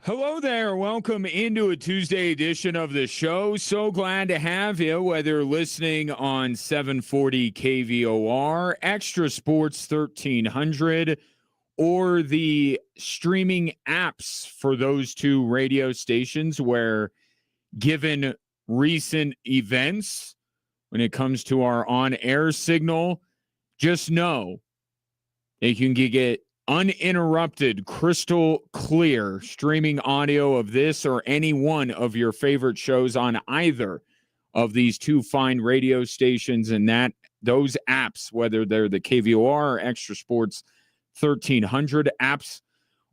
Hello there. Welcome into a Tuesday edition of the show. So glad to have you, whether listening on 740 KVOR, Extra Sports 1300, or the streaming apps for those two radio stations where, given recent events, when it comes to our on-air signal, just know that you can get uninterrupted, crystal clear streaming audio of this or any one of your favorite shows on either of these two fine radio stations, and that those apps, whether they're the KVOR or Extra Sports 1300 apps,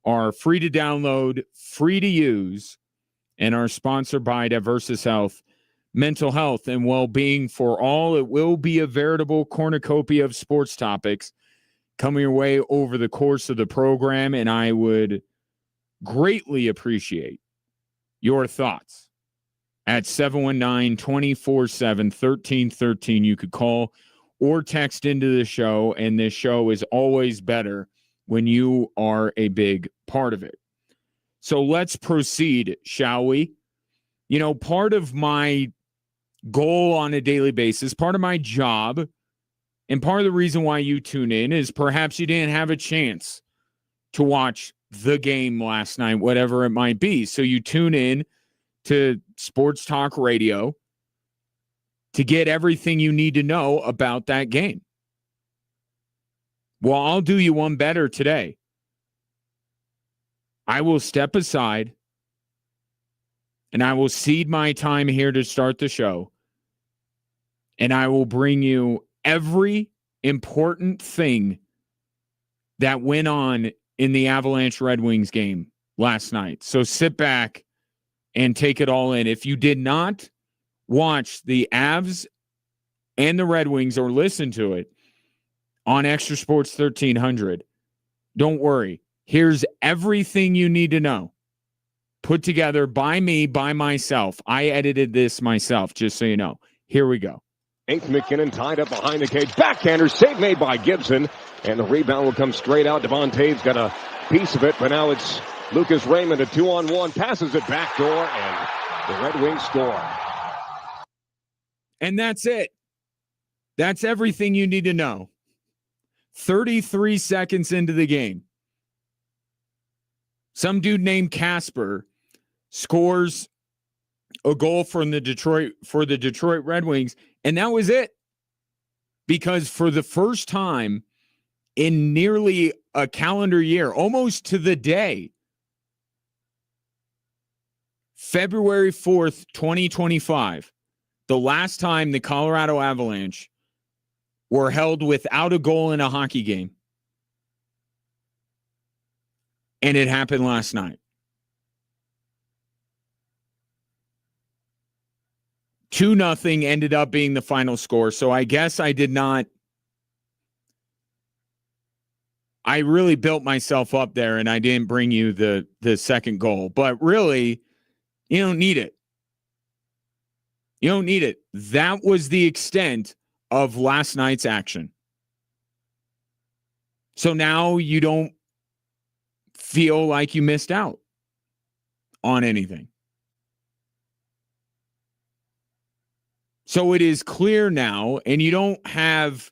are free to download, free to use, and are sponsored by Diversus Health, mental health and well-being for all. It will be a veritable cornucopia of sports topics coming your way over the course of the program, and I would greatly appreciate your thoughts at 719-247-1313. You could call or text into the show, and this show is always better when you are a big part of it. So let's proceed, shall we? You know, part of my goal on a daily basis, part of my job, and part of the reason why you tune in is perhaps you didn't have a chance to watch the game last night, whatever it might be. So you tune in to Sports Talk Radio to get everything you need to know about that game. Well, I'll do you one better today. I will step aside and I will cede my time here to start the show, and I will bring you every important thing that went on in the Avalanche Red Wings game last night. So sit back and take it all in. If you did not watch the Avs and the Red Wings or listen to it on Extra Sports 1300, don't worry. Here's everything you need to know. Put together by me, by myself. I edited this myself, just so you know. Here we go. Nathan McKinnon tied up behind the cage. Backhander, save made by Gibson. And the rebound will come straight out. Devontae's got a piece of it, but now it's Lucas Raymond, a 2-on-1. Passes it backdoor, and the Red Wings score. And that's it. That's everything you need to know. 33 seconds into the game, some dude named Casper scores a goal for the Detroit Red Wings, and that was it. Because for the first time in nearly a calendar year, almost to the day, February 4th, 2025, the last time the Colorado Avalanche were held without a goal in a hockey game. And it happened last night. 2-0 ended up being the final score. So I guess I really built myself up there, and I didn't bring you the second goal. But really, you don't need it. You don't need it. That was the extent of last night's action. So now you don't feel like you missed out on anything. So it is clear now, and you don't have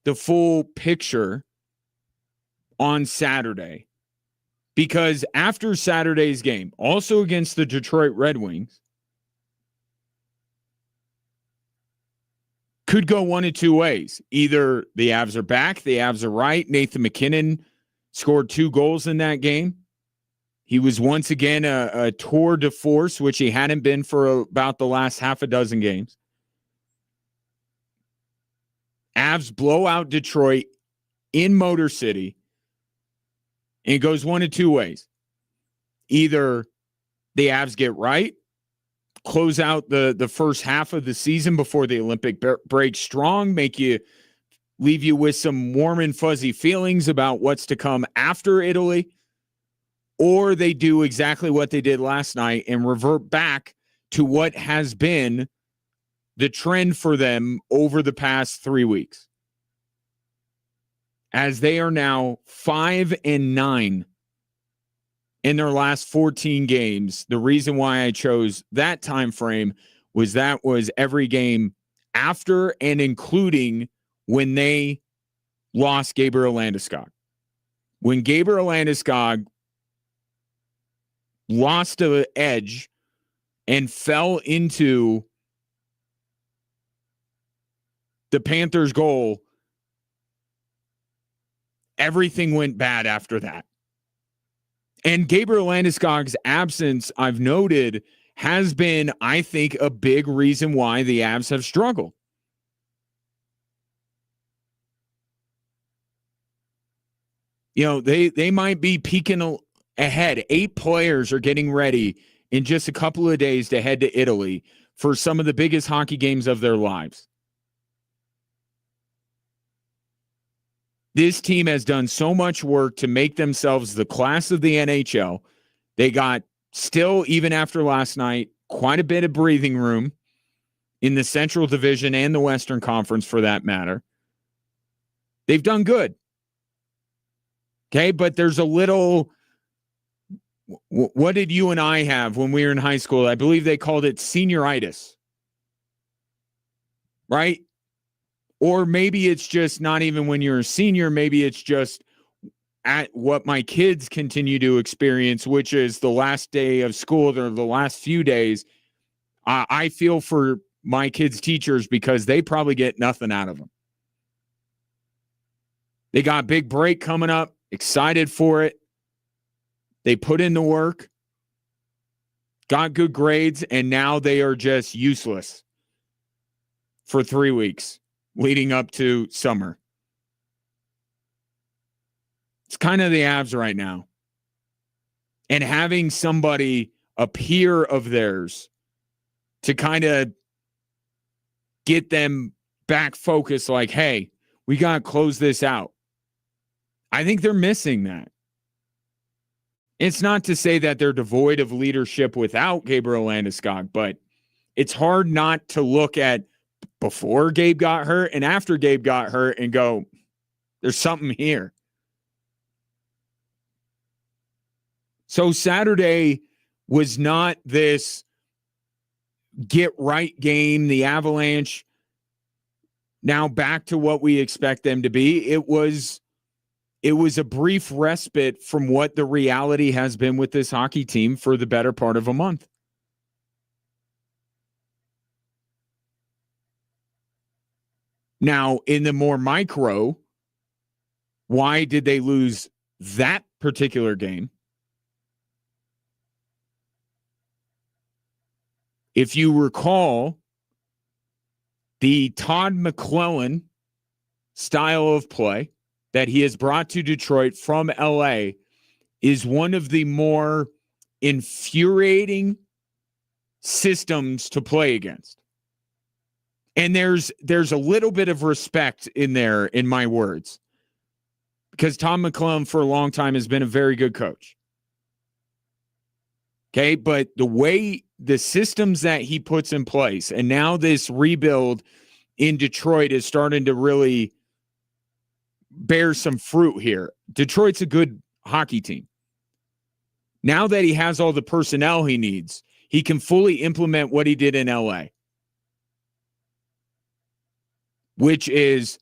the full picture on Saturday, because after Saturday's game, also against the Detroit Red Wings, could go one of two ways. Either the Avs are back, the Avs are right. Nathan McKinnon scored 2 goals in that game. He was once again a tour de force, which he hadn't been for about the last half a dozen games. Avs blow out Detroit in Motor City, and it goes one of two ways. Either the Avs get right, close out the first half of the season before the Olympic break strong, leave you with some warm and fuzzy feelings about what's to come after Italy, or they do exactly what they did last night and revert back to what has been the trend for them over the past 3 weeks, as they are now 5-9 in their last 14 games. The reason why I chose that time frame was that was every game after and including when they lost Gabriel Landeskog. When Gabriel Landeskog lost an edge and fell into the Panthers' goal, everything went bad after that. And Gabriel Landeskog's absence, I've noted, has been, I think, a big reason why the Avs have struggled. You know, they might be peaking ahead. 8 players are getting ready in just a couple of days to head to Italy for some of the biggest hockey games of their lives. This team has done so much work to make themselves the class of the NHL. They got still, even after last night, quite a bit of breathing room in the Central Division and the Western Conference for that matter. They've done good. Okay, but there's a little, what did you and I have when we were in high school? I believe they called it senioritis. Right? Or maybe it's just not even when you're a senior. Maybe it's just at what my kids continue to experience, which is the last day of school or the last few days. I feel for my kids' teachers because they probably get nothing out of them. They got a big break coming up, excited for it. They put in the work, got good grades, and now they are just useless for 3 weeks leading up to summer. It's kind of the Avs right now. And having somebody, a peer of theirs, to kind of get them back focused like, hey, we got to close this out. I think they're missing that. It's not to say that they're devoid of leadership without Gabriel Landeskog, but it's hard not to look at before Gabe got hurt and after Gabe got hurt and go, there's something here. So Saturday was not this get right game, the Avalanche now back to what we expect them to be. It was a brief respite from what the reality has been with this hockey team for the better part of a month. Now, in the more micro, why did they lose that particular game? If you recall, the Todd McClellan style of play that he has brought to Detroit from LA is one of the more infuriating systems to play against. And there's a little bit of respect in there in my words, because Tom McClellan for a long time has been a very good coach. Okay, but the way the systems that he puts in place, and now this rebuild in Detroit is starting to really bear some fruit here. Detroit's a good hockey team. Now that he has all the personnel he needs, he can fully implement what he did in LA, which is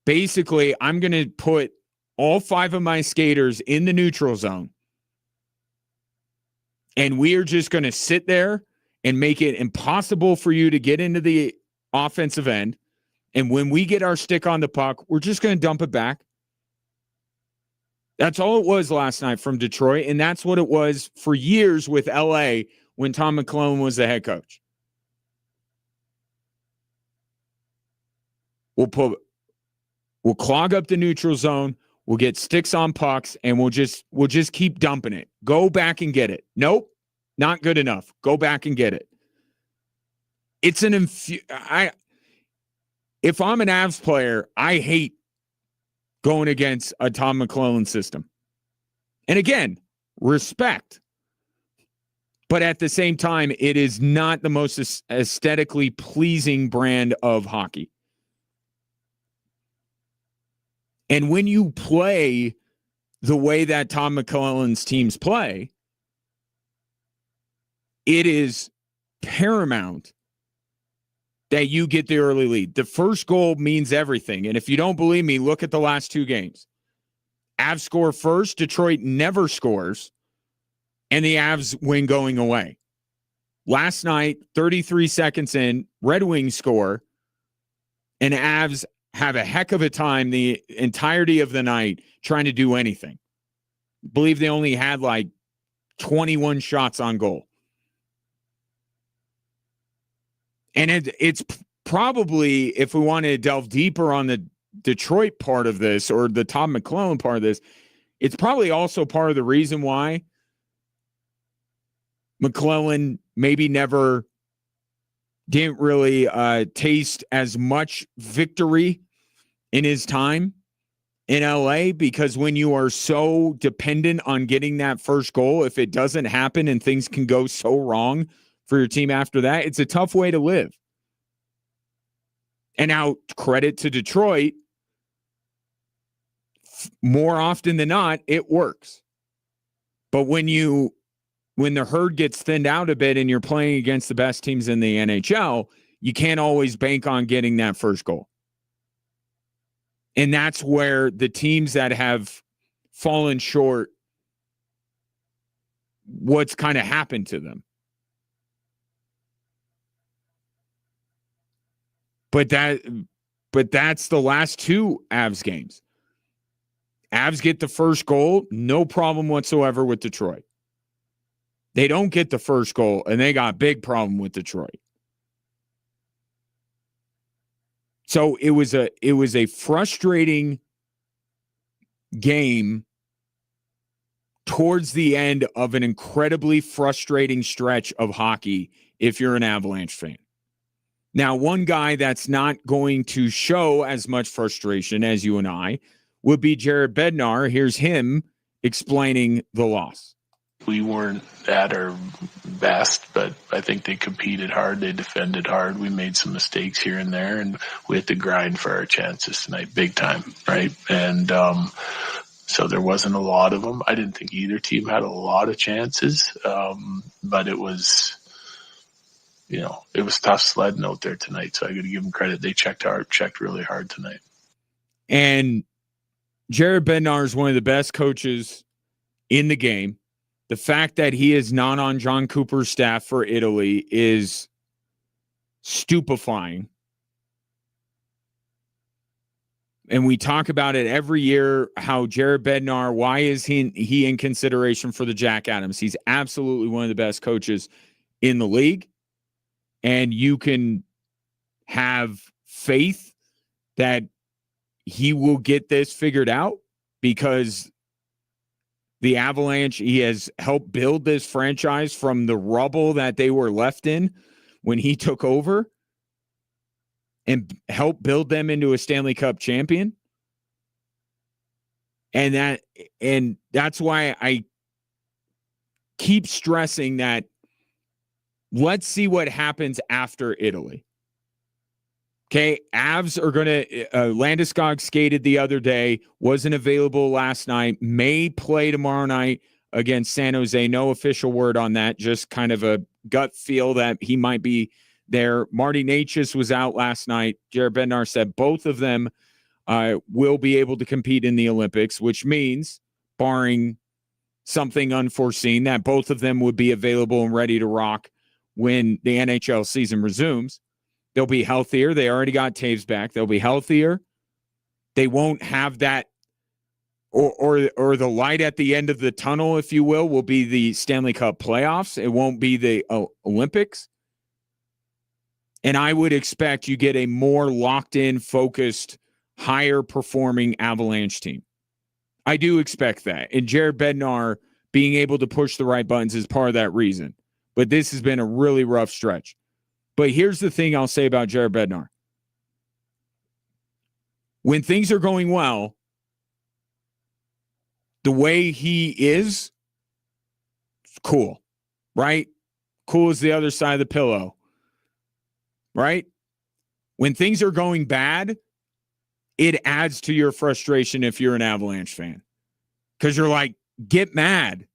basically, I'm going to put all 5 of my skaters in the neutral zone, and we are just going to sit there and make it impossible for you to get into the offensive end. And when we get our stick on the puck, we're just going to dump it back. That's all it was last night from Detroit, and that's what it was for years with LA when Tom McClellan was the head coach. We'll clog up the neutral zone, we'll get sticks on pucks, and we'll just keep dumping it. Go back and get it. Nope, not good enough. Go back and get it. It's if I'm an Avs player, I hate going against a Tom McClellan system. And again, respect. But at the same time, it is not the most aesthetically pleasing brand of hockey. And when you play the way that Tom McClellan's teams play, it is paramount that you get the early lead. The first goal means everything. And if you don't believe me, look at the last two games. Avs score first, Detroit never scores, and the Avs win going away. Last night, 33 seconds in, Red Wings score, and Avs have a heck of a time the entirety of the night trying to do anything. I believe they only had like 21 shots on goal. And it's probably, if we want to delve deeper on the Detroit part of this or the Todd McLellan part of this, it's probably also part of the reason why McLellan maybe never didn't really taste as much victory in his time in LA, because when you are so dependent on getting that first goal, if it doesn't happen and things can go so wrong for your team after that, it's a tough way to live. And now, credit to Detroit, more often than not, it works. But when the herd gets thinned out a bit and you're playing against the best teams in the NHL, you can't always bank on getting that first goal. And that's where the teams that have fallen short, what's kind of happened to them. But that's the last two Avs games. Avs get the first goal, no problem whatsoever with Detroit. They don't get the first goal, and they got a big problem with Detroit. So it was a frustrating game towards the end of an incredibly frustrating stretch of hockey if you're an Avalanche fan. Now, one guy that's not going to show as much frustration as you and I would be Jared Bednar. Here's him explaining the loss. We weren't at our best, but I think they competed hard. They defended hard. We made some mistakes here and there, and we had to grind for our chances tonight, big time, right? And so there wasn't a lot of them. I didn't think either team had a lot of chances, but it was, it was tough sledding out there tonight. So I got to give them credit. They checked really hard tonight. And Jared Bednar is one of the best coaches in the game. The fact that he is not on John Cooper's staff for Italy is stupefying. And we talk about it every year, how Jared Bednar, why is he in consideration for the Jack Adams? He's absolutely one of the best coaches in the league. And you can have faith that he will get this figured out, because the Avalanche, he has helped build this franchise from the rubble that they were left in when he took over, and helped build them into a Stanley Cup champion. And that's why I keep stressing that let's see what happens after Italy. Okay, Avs are going to Landeskog skated the other day, wasn't available last night, may play tomorrow night against San Jose. No official word on that, just kind of a gut feel that he might be there. Marty Necas was out last night. Jared Bednar said both of them will be able to compete in the Olympics, which means, barring something unforeseen, that both of them would be available and ready to rock when the NHL season resumes. They'll be healthier. They already got Taves back. They'll be healthier. They won't have that, or the light at the end of the tunnel, if you will be the Stanley Cup playoffs. It won't be the Olympics. And I would expect you get a more locked in, focused, higher performing Avalanche team. I do expect that. And Jared Bednar being able to push the right buttons is part of that reason. But this has been a really rough stretch. But here's the thing I'll say about Jared Bednar. When things are going well, the way he is, cool, right? Cool as the other side of the pillow, right? When things are going bad, it adds to your frustration if you're an Avalanche fan. Because you're like, get mad.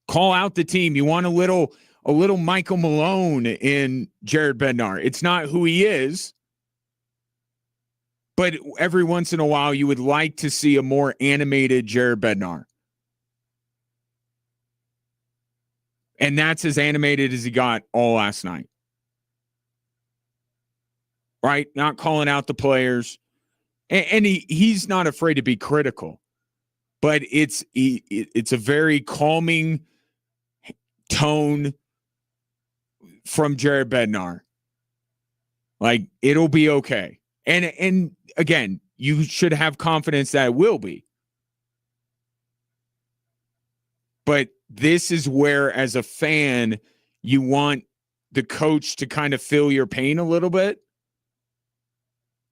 Call out the team. You want a little a little Michael Malone in Jared Bednar. It's not who he is, but every once in a while you would like to see a more animated Jared Bednar. And that's as animated as he got all last night. Right? Not calling out the players. And he's not afraid to be critical. But it's a very calming tone from Jared Bednar. Like, it'll be okay. And again, you should have confidence that it will be. But this is where, as a fan, you want the coach to kind of feel your pain a little bit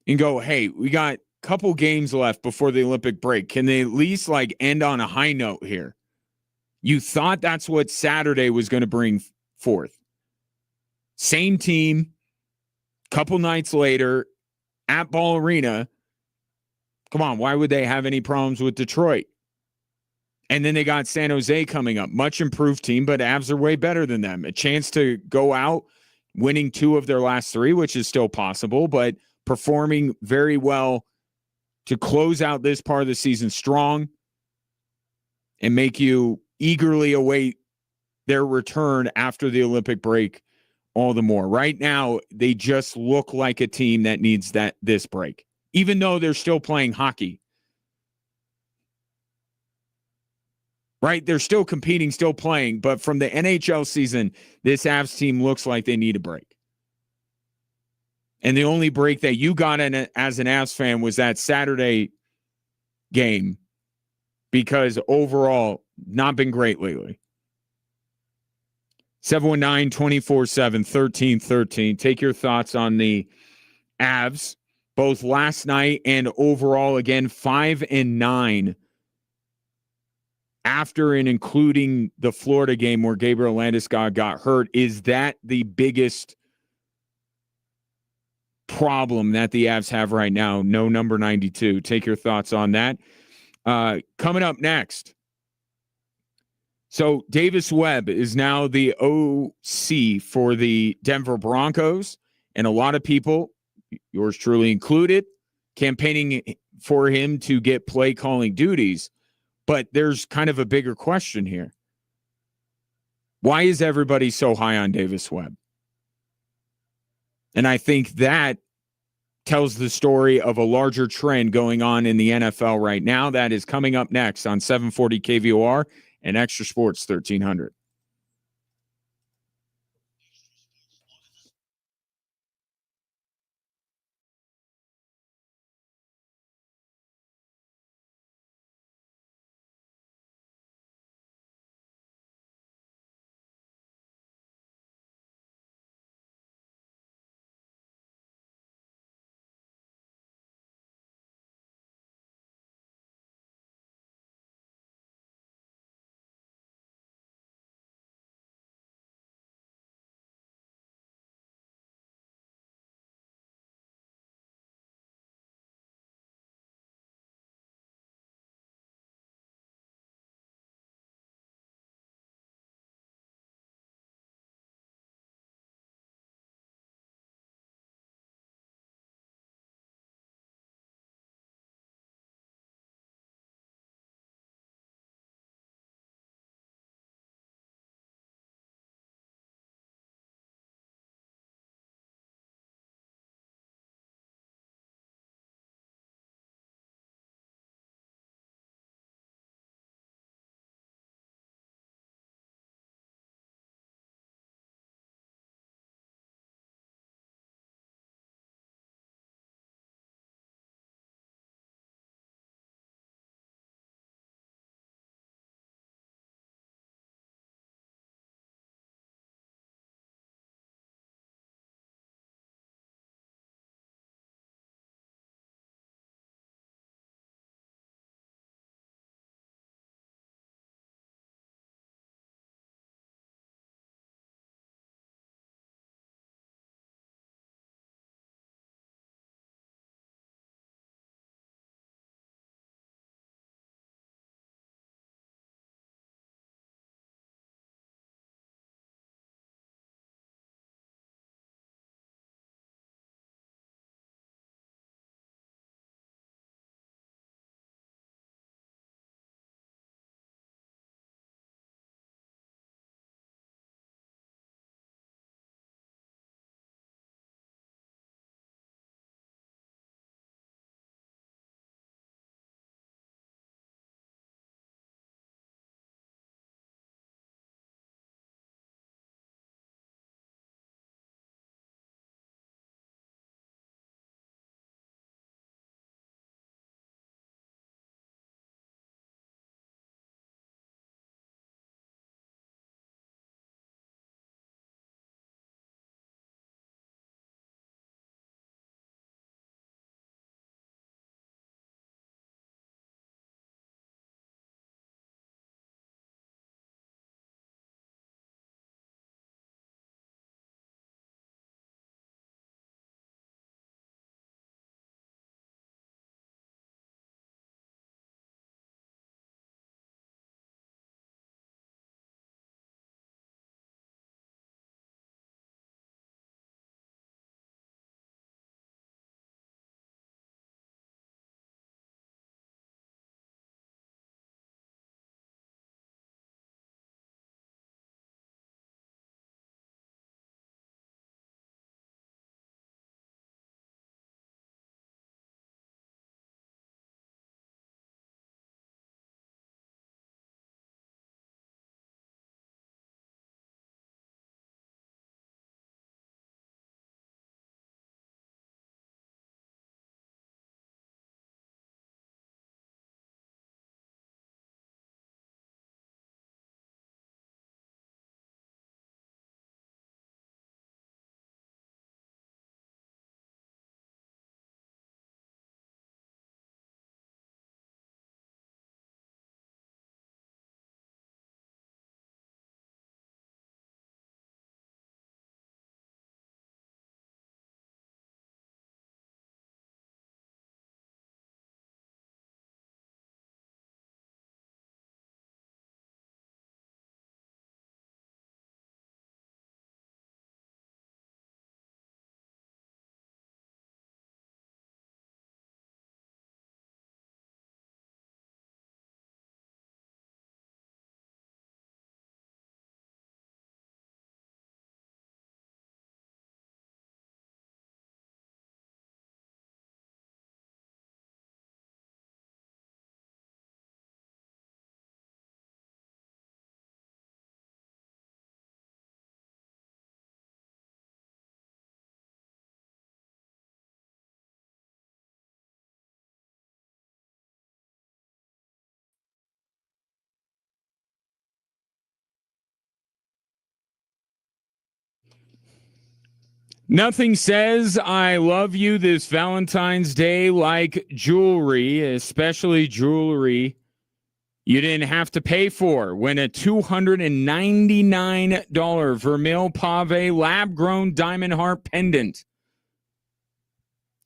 and go, hey, we got a couple games left before the Olympic break. Can they at least end on a high note here? You thought that's what Saturday was going to bring forth. Same team, couple nights later at Ball Arena. Come on, why would they have any problems with Detroit? And then they got San Jose coming up. Much improved team, but Avs are way better than them. A chance to go out winning 2 of their last 3, which is still possible, but performing very well to close out this part of the season strong and make you eagerly await their return after the Olympic break all the more. Right now, they just look like a team that needs this break, even though they're still playing hockey. Right? They're still competing, still playing, but from the NHL season, this Avs team looks like they need a break. And the only break that you got as an Avs fan was that Saturday game, because overall, not been great lately. 719-247-1313. Take your thoughts on the Avs, both last night and overall. Again, 5-9 after and including the Florida game where Gabriel Landeskog got hurt. Is that the biggest problem that the Avs have right now? No number 92. Take your thoughts on that. Coming up next. So Davis Webb is now the OC for the Denver Broncos, and a lot of people, yours truly included, campaigning for him to get play calling duties. But there's kind of a bigger question here. Why is everybody so high on Davis Webb? And I think that tells the story of a larger trend going on in the NFL right now. That is coming up next on 740 KVOR and Extra Sports 1300. Nothing says I love you this Valentine's Day like jewelry, especially jewelry you didn't have to pay for. When a $299 Vermeil Pave lab-grown diamond heart pendant.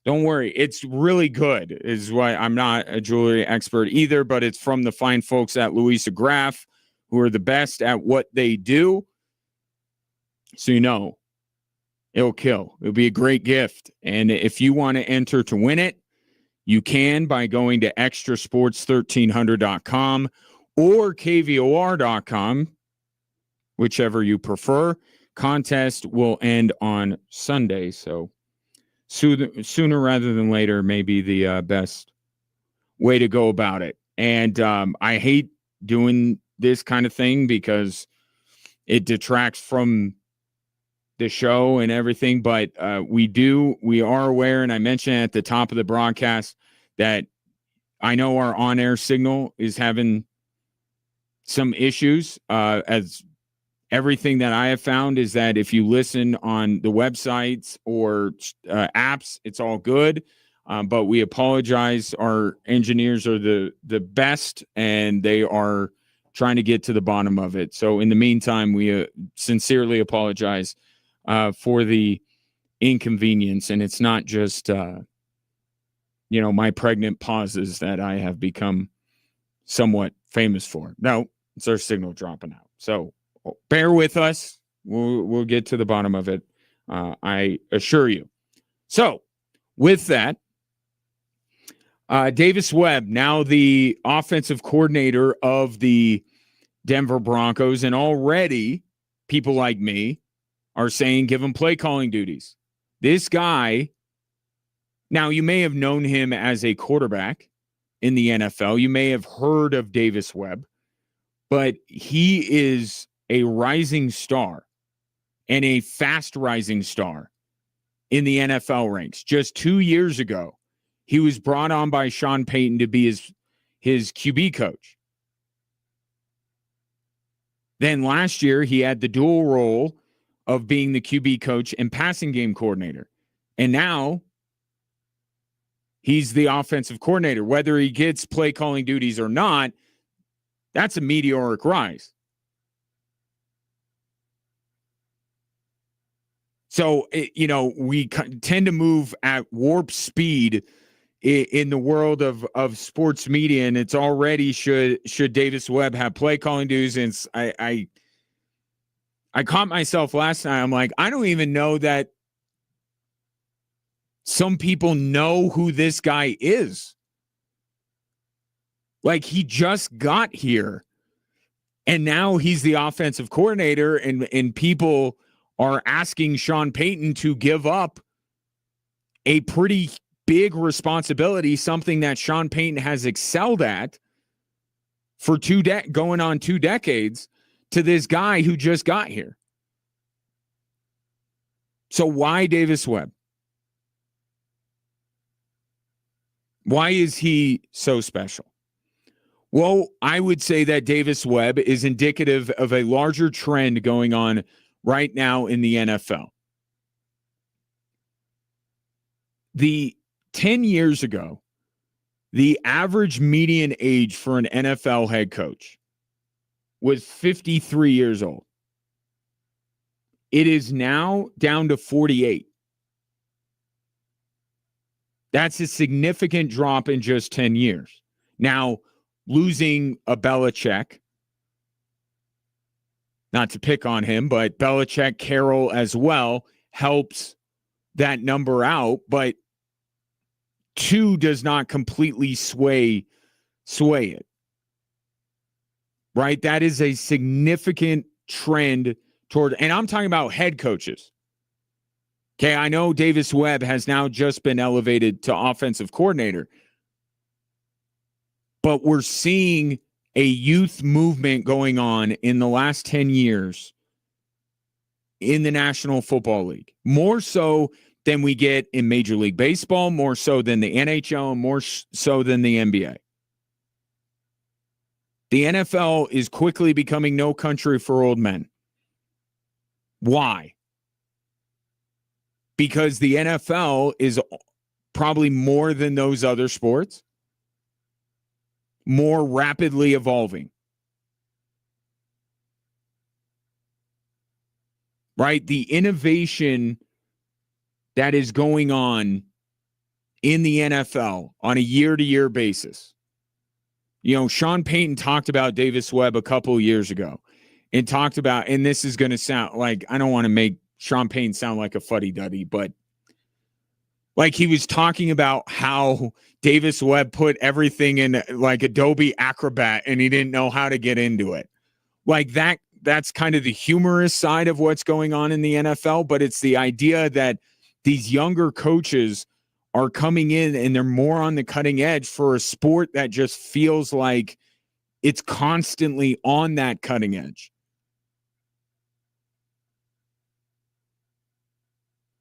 Don't worry, it's really good, is why I'm not a jewelry expert either, but it's from the fine folks at Louisa Graff, who are the best at what they do. So you know, it'll kill. It'll be a great gift. And if you want to enter to win it, you can by going to extrasports1300.com or kvor.com, whichever you prefer. Contest will end on Sunday, so sooner rather than later may be the best way to go about it. And I hate doing this kind of thing because it detracts from the show and everything, but we are aware, and I mentioned at the top of the broadcast that I know our on-air signal is having some issues. As everything that I have found is that if you listen on the websites or apps, it's all good. But we apologize. Our engineers are the best, and they are trying to get to the bottom of it. So in the meantime, we sincerely apologize for the inconvenience. And it's not just, my pregnant pauses that I have become somewhat famous for. No, it's our signal dropping out. So bear with us. We'll get to the bottom of it. I assure you. So with that, Davis Webb, now the offensive coordinator of the Denver Broncos, and already people like me are saying give him play calling duties. This guy, now you may have known him as a quarterback in the NFL. You may have heard of Davis Webb, but he is a rising star and a fast rising star in the NFL ranks. Just 2 years ago, he was brought on by Sean Payton to be his QB coach. Then last year, he had the dual role of being the QB coach and passing game coordinator. And now he's the offensive coordinator. Whether he gets play calling duties or not, that's a meteoric rise. So, we tend to move at warp speed in the world of sports media, and it's already should Davis Webb have play calling duties. And I caught myself last night. I'm like, I don't even know that some people know who this guy is. Like, he just got here, and now he's the offensive coordinator, and people are asking Sean Payton to give up a pretty big responsibility, something that Sean Payton has excelled at for going on 2 decades, to this guy who just got here. So why Davis Webb? Why is he so special? Well, I would say that Davis Webb is indicative of a larger trend going on right now in the NFL. 10 years ago, the average median age for an NFL head coach was 53 years old. It is now down to 48. That's a significant drop in just 10 years. Now, losing a Belichick, not to pick on him, but Belichick, Carroll as well, helps that number out, but 2 does not completely sway it. Right? That is a significant trend toward, and I'm talking about head coaches. Okay, I know Davis Webb has now just been elevated to offensive coordinator, but we're seeing a youth movement going on in the last 10 years in the National Football League. More so than we get in Major League Baseball, more so than the NHL, and more so than the NBA. The NFL is quickly becoming no country for old men. Why? because the NFL is probably more than those other sports, more rapidly evolving. Right? The innovation that is going on in the NFL on a year-to-year basis. You know, Sean Payton talked about Davis Webb a couple of years ago and talked about, and this is going to sound like, I don't want to make Sean Payton sound like a fuddy-duddy, but like he was talking about how Davis Webb put everything in like Adobe Acrobat and he didn't know how to get into it. Like that's kind of the humorous side of what's going on in the NFL, but it's the idea that these younger coaches are coming in and they're more on the cutting edge for a sport that just feels like it's constantly on that cutting edge.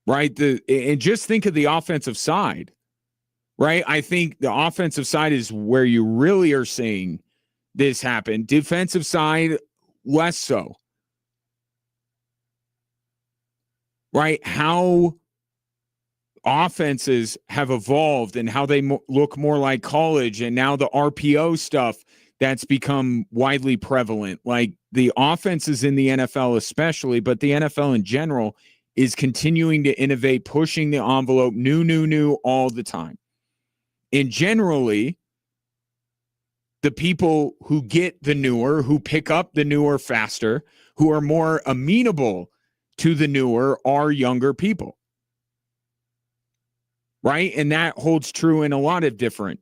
Right? And just think of the offensive side, right? I think the offensive side is where you really are seeing this happen. Defensive side, less so. Right? How offenses have evolved and how they look more like college, and now the RPO stuff that's become widely prevalent. Like the offenses in the NFL especially, but the NFL in general is continuing to innovate, pushing the envelope, new all the time. And generally, the people who get the newer, who pick up the newer faster, who are more amenable to the newer are younger people. Right? And that holds true in a lot of different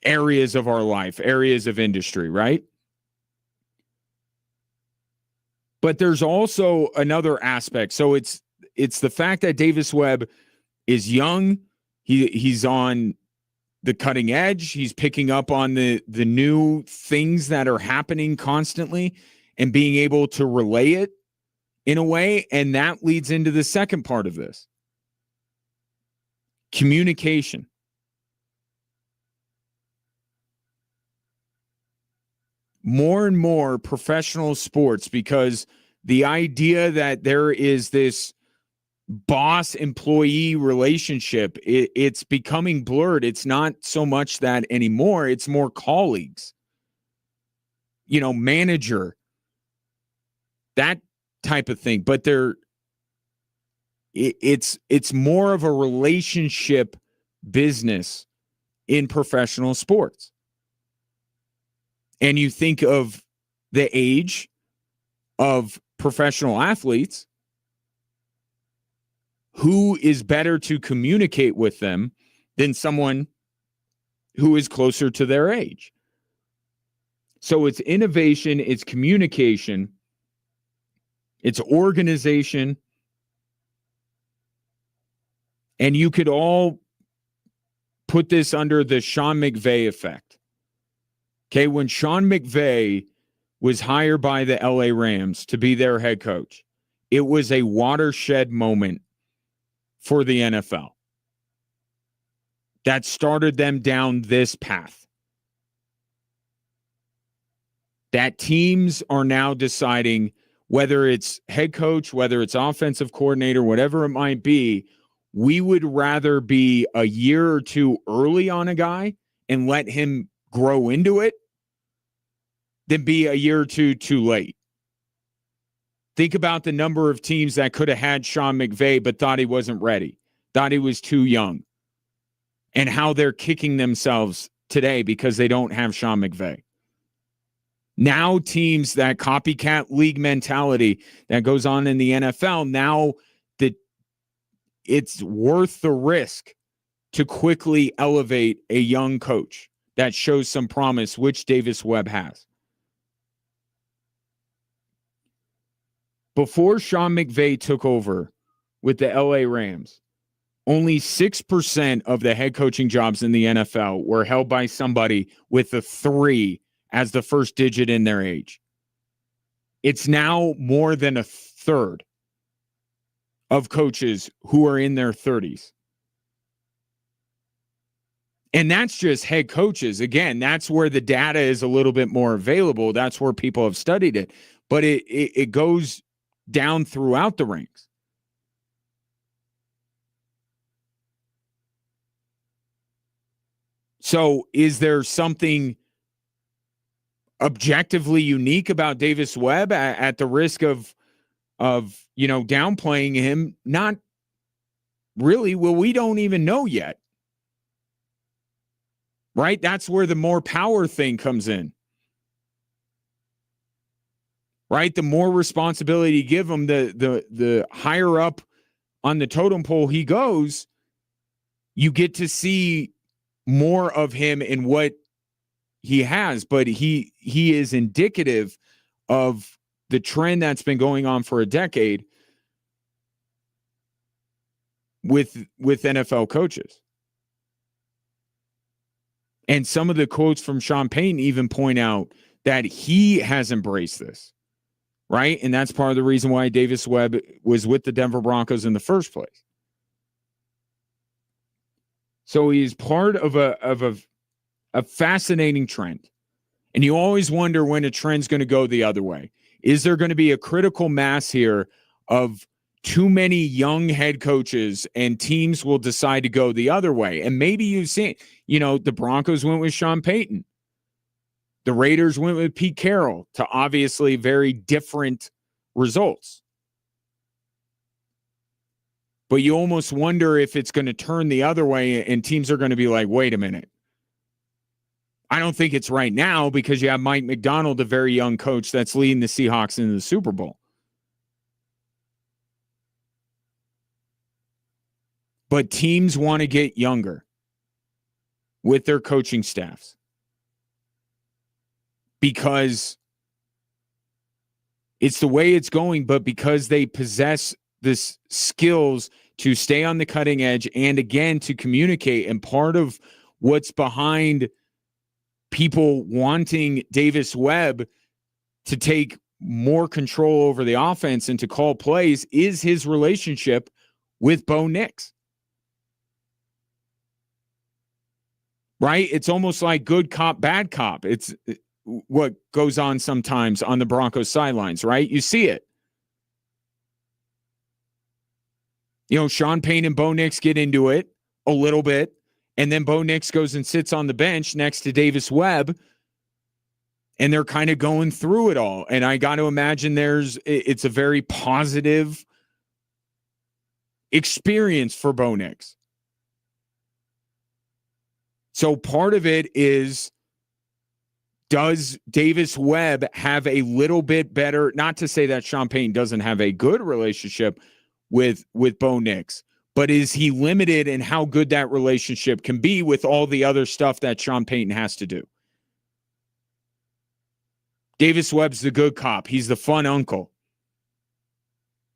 areas of our life, areas of industry, right? But there's also another aspect. So it's the fact that Davis Webb is young. He's on the cutting edge. He's picking up on the new things that are happening constantly and being able to relay it in a way. And that leads into the second part of this. Communication. More and more professional sports, because the idea that there is this boss-employee relationship, it's becoming blurred. It's not so much that anymore. It's more colleagues. You know, manager. That type of thing. But it's more of a relationship business in professional sports. And you think of the age of professional athletes, who is better to communicate with them than someone who is closer to their age? So it's innovation, it's communication, it's organization. And you could all put this under the Sean McVay effect. Okay, when Sean McVay was hired by the LA Rams to be their head coach, it was a watershed moment for the NFL that started them down this path. That teams are now deciding whether it's head coach, whether it's offensive coordinator, whatever it might be, we would rather be a year or two early on a guy and let him grow into it than be a year or two too late. Think about the number of teams that could have had Sean McVay but thought he wasn't ready, thought he was too young, and how they're kicking themselves today because they don't have Sean McVay. Now teams, that copycat league mentality that goes on in the NFL, now that it's worth the risk to quickly elevate a young coach that shows some promise, which Davis Webb has. Before Sean McVay took over with the LA Rams, only 6% of the head coaching jobs in the NFL were held by somebody with a 3 as the first digit in their age. It's now more than a third of coaches who are in their 30s. And that's just head coaches. Again, that's where the data is a little bit more available. That's where people have studied it. But it goes down throughout the ranks. So is there something objectively unique about Davis Webb at the risk of downplaying him? Not really. Well, we don't even know yet. Right? That's where the more power thing comes in. Right? The more responsibility you give him, the higher up on the totem pole he goes, you get to see more of him in what he has, but he is indicative of the trend that's been going on for a decade with NFL coaches. And some of the quotes from Sean Payton even point out that he has embraced this, right? And that's part of the reason why Davis Webb was with the Denver Broncos in the first place. So he's part of a fascinating trend. And you always wonder when a trend's going to go the other way. Is there going to be a critical mass here of too many young head coaches and teams will decide to go the other way? And maybe you've seen, the Broncos went with Sean Payton. The Raiders went with Pete Carroll to obviously very different results. But you almost wonder if it's going to turn the other way and teams are going to be like, wait a minute. I don't think it's right now because you have Mike McDonald, a very young coach that's leading the Seahawks into the Super Bowl. But teams want to get younger with their coaching staffs because it's the way it's going, but because they possess this skills to stay on the cutting edge and, again, to communicate. And part of what's behind people wanting Davis Webb to take more control over the offense and to call plays is his relationship with Bo Nix. Right? It's almost like good cop, bad cop. It's what goes on sometimes on the Broncos sidelines, right? You see it. Sean Payton and Bo Nix get into it a little bit. And then Bo Nix goes and sits on the bench next to Davis Webb, and they're kind of going through it all. And I got to imagine it's a very positive experience for Bo Nix. So part of it is, does Davis Webb have a little bit better, not to say that Sean Payton doesn't have a good relationship with Bo Nix, but is he limited in how good that relationship can be with all the other stuff that Sean Payton has to do? Davis Webb's the good cop. He's the fun uncle.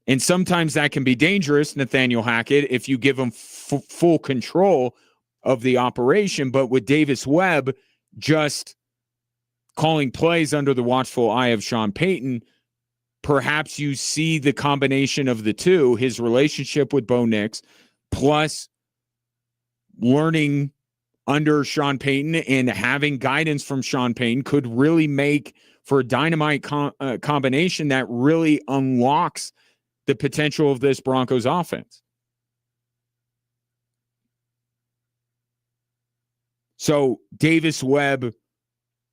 And sometimes that can be dangerous, Nathaniel Hackett, if you give him full control of the operation. But with Davis Webb just calling plays under the watchful eye of Sean Payton, perhaps you see the combination of the two, his relationship with Bo Nix, plus learning under Sean Payton and having guidance from Sean Payton could really make for a dynamite combination that really unlocks the potential of this Broncos offense. So Davis Webb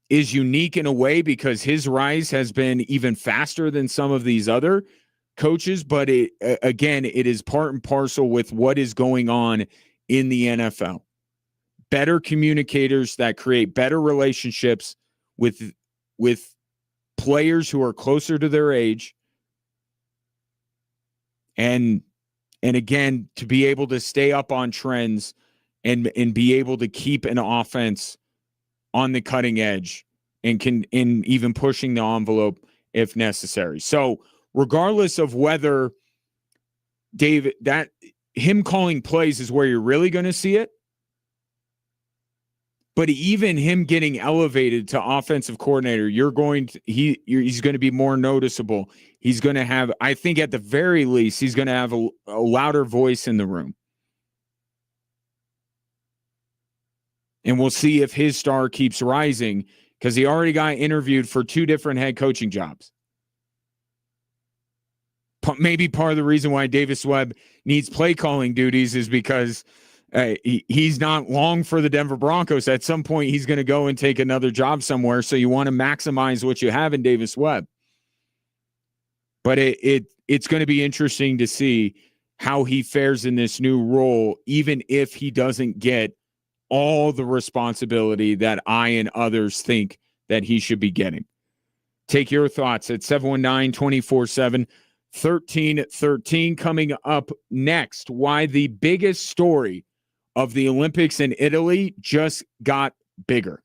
is unique in a way because his rise has been even faster than some of these other coaches, but it is part and parcel with what is going on in the NFL. Better communicators that create better relationships with players who are closer to their age. And again, to be able to stay up on trends and be able to keep an offense on the cutting edge and even pushing the envelope if necessary. So regardless of whether him calling plays is where you're really going to see it, but even him getting elevated to offensive coordinator, he's going to be more noticeable. He's going to have, I think at the very least, he's going to have a louder voice in the room. And we'll see if his star keeps rising because he already got interviewed for 2 different head coaching jobs. Maybe part of the reason why Davis Webb needs play calling duties is because He's not long for the Denver Broncos. At some point, he's going to go and take another job somewhere. So you want to maximize what you have in Davis Webb. But it's going to be interesting to see how he fares in this new role, even if he doesn't get all the responsibility that I and others think that he should be getting. Take your thoughts at 719-247-1313. Coming up next, why the biggest story of the Olympics in Italy just got bigger.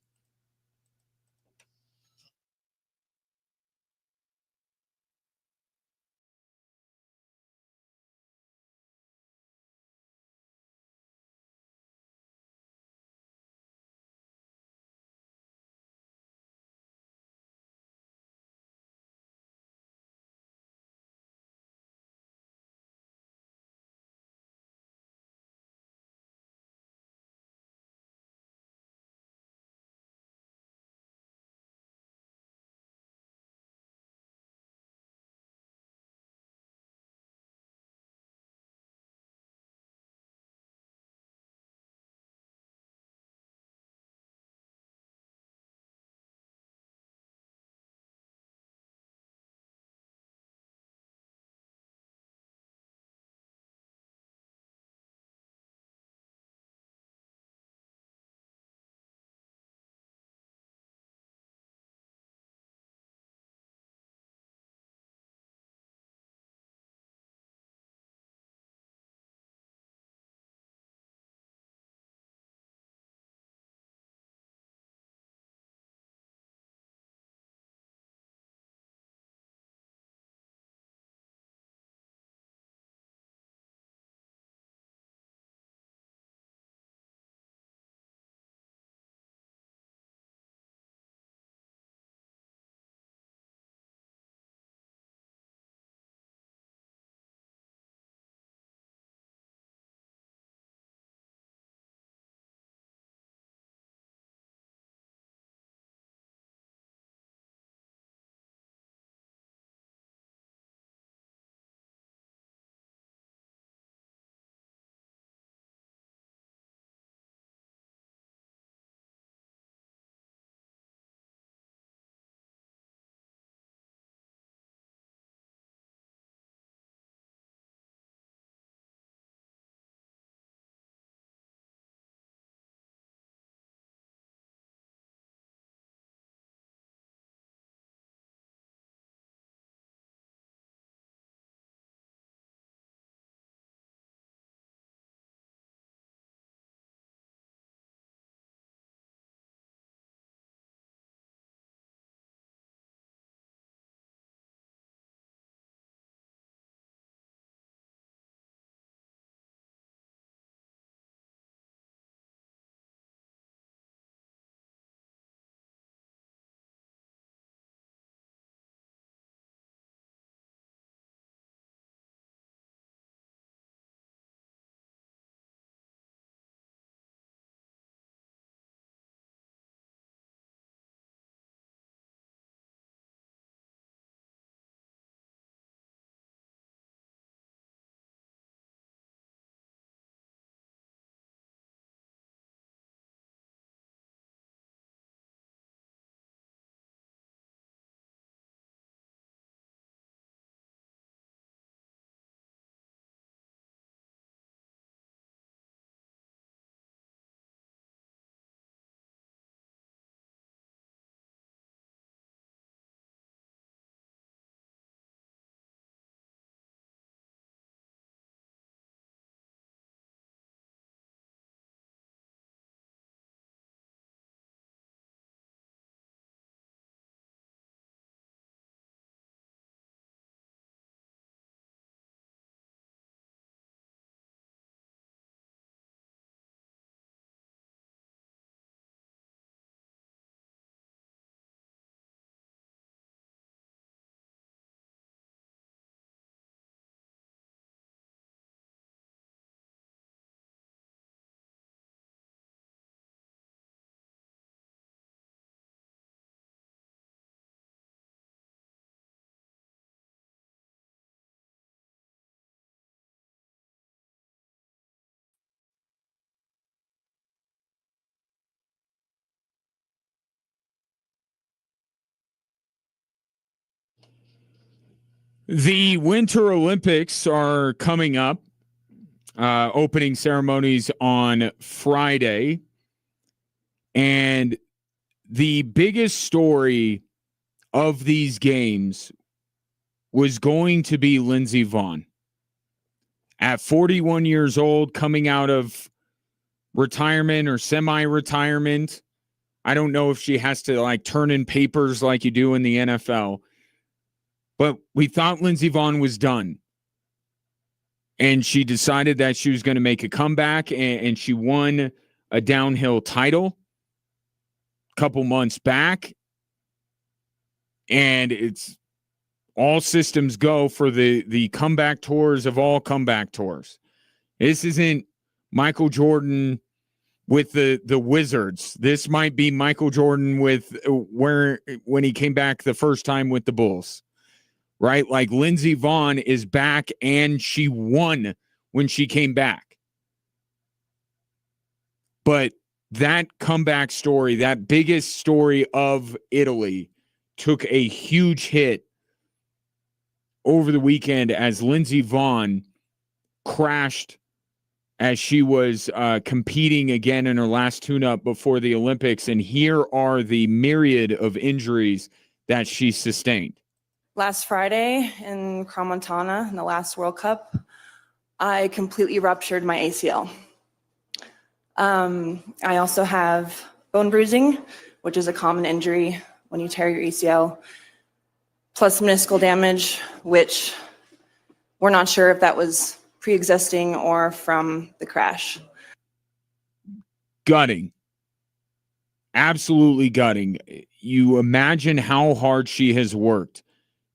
The Winter Olympics are coming up. Opening ceremonies on Friday. And the biggest story of these games was going to be Lindsey Vonn. At 41 years old, coming out of retirement or semi-retirement. I don't know if she has to like turn in papers like you do in the NFL. But we thought Lindsey Vonn was done. And she decided that she was going to make a comeback, and she won a downhill title a couple months back. And it's all systems go for the comeback tours of all comeback tours. This isn't Michael Jordan with the Wizards. This might be Michael Jordan with when he came back the first time with the Bulls. Right? Like Lindsey Vonn is back and she won when she came back. But that comeback story, that biggest story of Italy, took a huge hit over the weekend as Lindsey Vonn crashed as she was competing again in her last tune-up before the Olympics. And here are the myriad of injuries that she sustained. Last Friday in Crans-Montana in the last World Cup, I completely ruptured my ACL. I also have bone bruising, which is a common injury when you tear your ACL, plus meniscal damage, which we're not sure if that was pre-existing or from the crash. Gutting. Absolutely gutting. You imagine how hard she has worked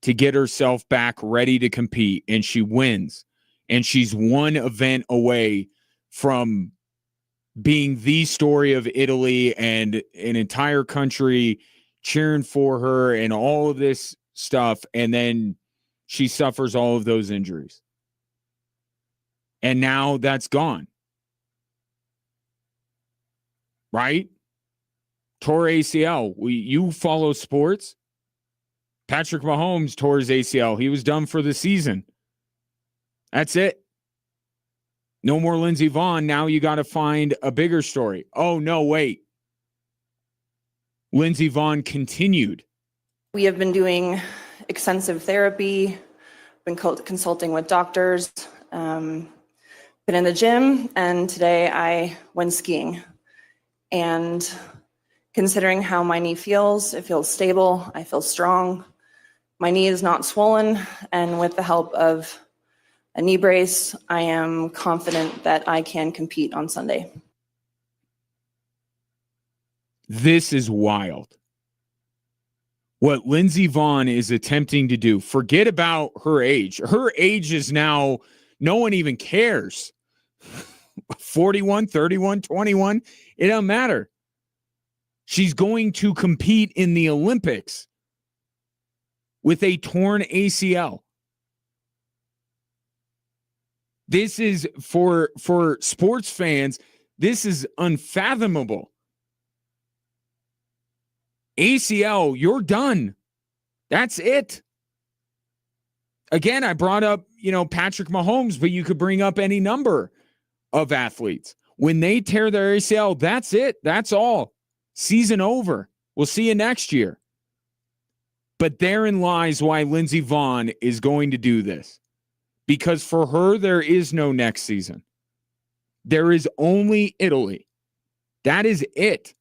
to get herself back ready to compete, and she wins. And she's one event away from being the story of Italy and an entire country cheering for her and all of this stuff. And then she suffers all of those injuries. And now that's gone. Right? Tore ACL. You follow sports. Patrick Mahomes tore his ACL. He was done for the season. That's it. No more Lindsey Vonn. Now you got to find a bigger story. Oh, no, wait. Lindsey Vonn continued. We have been doing extensive therapy, been consulting with doctors, been in the gym, and today I went skiing. And considering how my knee feels, it feels stable. I feel strong. My knee is not swollen, and with the help of a knee brace, I am confident that I can compete on Sunday. This is wild. What Lindsey Vonn is attempting to do, forget about her age. Her age is now, no one even cares. 41, 31, 21, it doesn't matter. She's going to compete in the Olympics with a torn ACL. This is for sports fans, this is unfathomable. ACL, you're done. That's it. Again, I brought up, Patrick Mahomes, but you could bring up any number of athletes. When they tear their ACL, that's it. That's all. Season over. We'll see you next year. But therein lies why Lindsey Vonn is going to do this. Because for her, there is no next season. There is only Italy. That is it.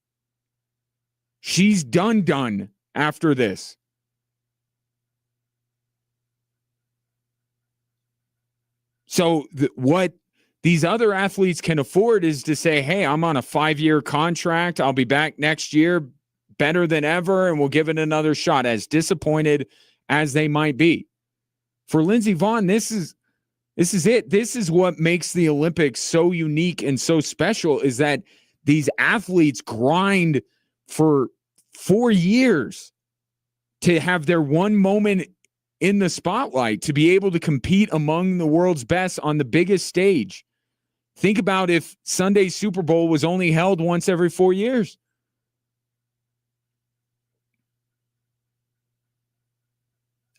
She's done after this. So what these other athletes can afford is to say, hey, I'm on a 5-year contract. I'll be back next year better than ever, and we'll give it another shot, as disappointed as they might be. For Lindsey Vonn, this is it. This is what makes the Olympics so unique and so special, is that these athletes grind for 4 years to have their one moment in the spotlight, to be able to compete among the world's best on the biggest stage. Think about if Sunday's Super Bowl was only held once every 4 years.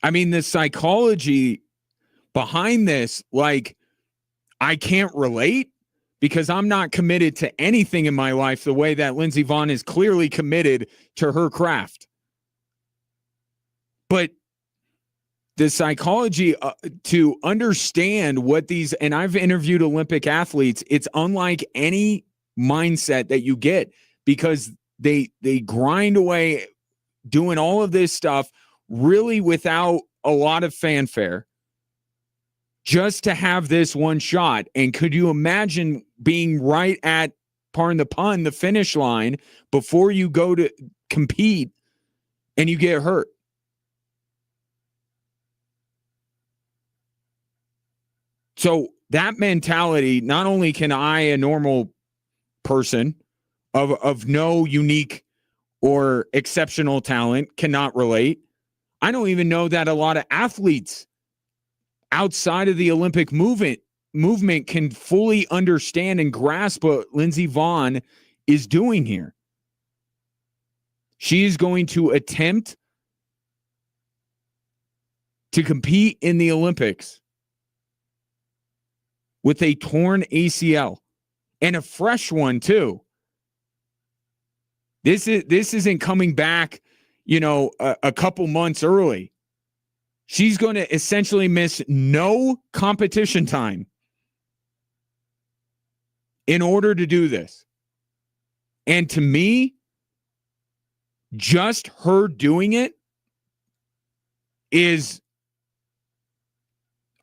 I mean, the psychology behind this, like, I can't relate because I'm not committed to anything in my life the way that Lindsey Vonn is clearly committed to her craft. But the psychology to understand what these, and I've interviewed Olympic athletes, it's unlike any mindset that you get because they grind away doing all of this stuff really without a lot of fanfare just to have this one shot. And could you imagine being right at, pardon the pun, the finish line before you go to compete and you get hurt? So that mentality, not only can I, a normal person of no unique or exceptional talent, cannot relate, I don't even know that a lot of athletes outside of the Olympic movement can fully understand and grasp what Lindsey Vonn is doing here. She is going to attempt to compete in the Olympics with a torn ACL and a fresh one too. This isn't coming back, a couple months early. She's going to essentially miss no competition time in order to do this. And to me, just her doing it is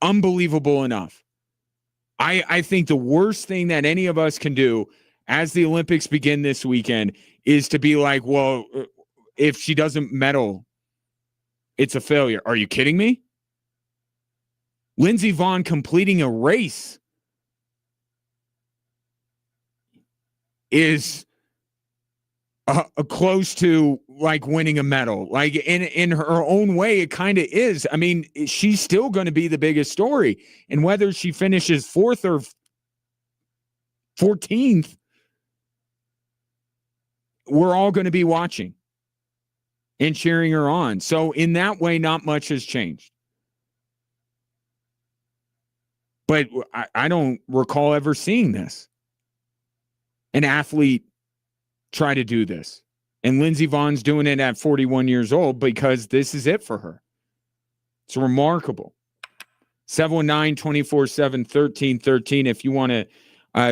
unbelievable enough. I think the worst thing that any of us can do as the Olympics begin this weekend is to be like, well, if she doesn't medal, it's a failure. Are you kidding me? Lindsey Vonn completing a race is close to like winning a medal. Like in her own way, it kind of is. I mean, she's still going to be the biggest story. And whether she finishes 4th or 14th, we're all going to be watching and cheering her on. So in that way, not much has changed. But I don't recall ever seeing this. An athlete try to do this. And Lindsey Vonn's doing it at 41 years old because this is it for her. It's remarkable. 719-247-1313 if you want to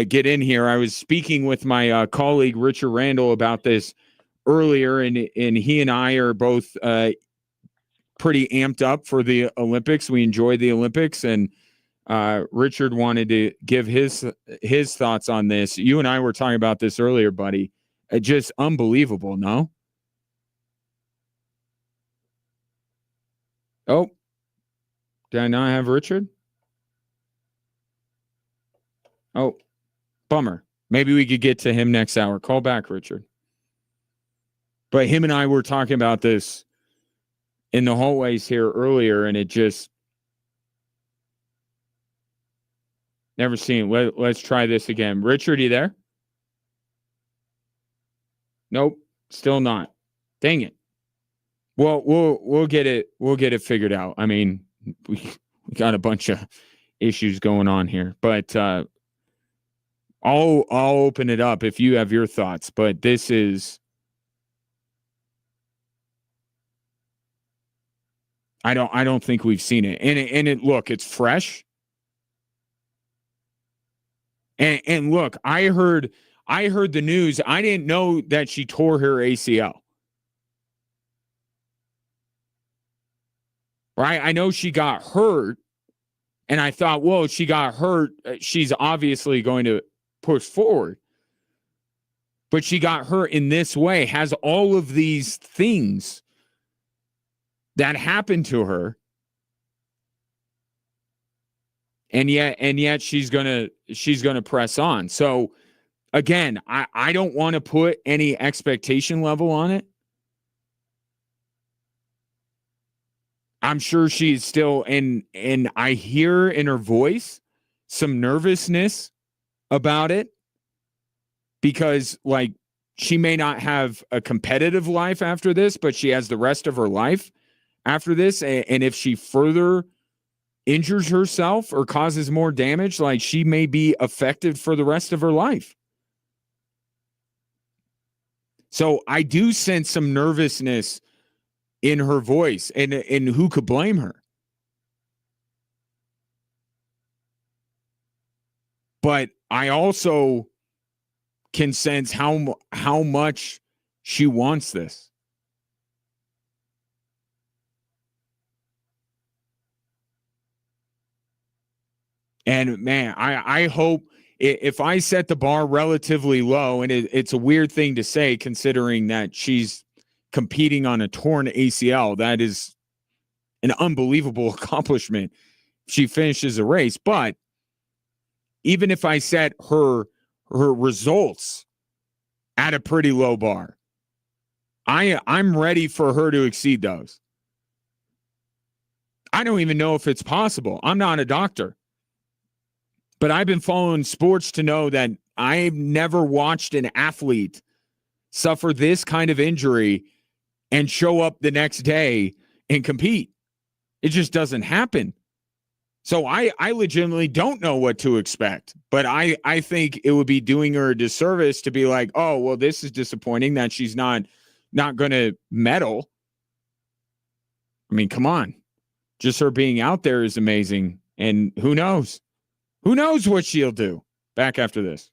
get in here. I was speaking with my colleague Richard Randall about this earlier, and he and I are both pretty amped up for the Olympics. We enjoy the Olympics, and Richard wanted to give his thoughts on this. You and I were talking about this earlier, buddy. Just unbelievable, no? Oh, did I not have Richard? Oh, bummer. Maybe we could get to him next hour. Call back, Richard. But him and I were talking about this in the hallways here earlier, and it just never seen. Let's try this again. Richard, you there? Nope, still not. Dang it. Well, we'll get it. We'll get it figured out. I mean, we got a bunch of issues going on here, but I'll open it up if you have your thoughts. But this is, I don't think we've seen it, and it look, it's fresh. And look, I heard the news. I didn't know that she tore her ACL. Right? I know she got hurt, and I thought, well, she got hurt. She's obviously going to push forward. But she got hurt in this way, has all of these things that happened to her. And yet she's gonna press on. So again, I don't want to put any expectation level on it. I'm sure she's still, and I hear in her voice some nervousness about it because, like, she may not have a competitive life after this, but she has the rest of her life after this. And if she further injures herself or causes more damage, like, she may be affected for the rest of her life. So I do sense some nervousness in her voice, and who could blame her? But I also can sense how much she wants this. And man, I hope, if I set the bar relatively low, and it's a weird thing to say considering that she's competing on a torn ACL, that is an unbelievable accomplishment. She finishes a race, but even if I set her results at a pretty low bar, I'm ready for her to exceed those. I don't even know if it's possible. I'm not a doctor. But I've been following sports to know that I've never watched an athlete suffer this kind of injury and show up the next day and compete. It just doesn't happen. So I legitimately don't know what to expect. But I think it would be doing her a disservice to be like, oh, well, this is disappointing that she's not going to medal. I mean, come on. Just her being out there is amazing. And who knows? Who knows what she'll do? Back after this.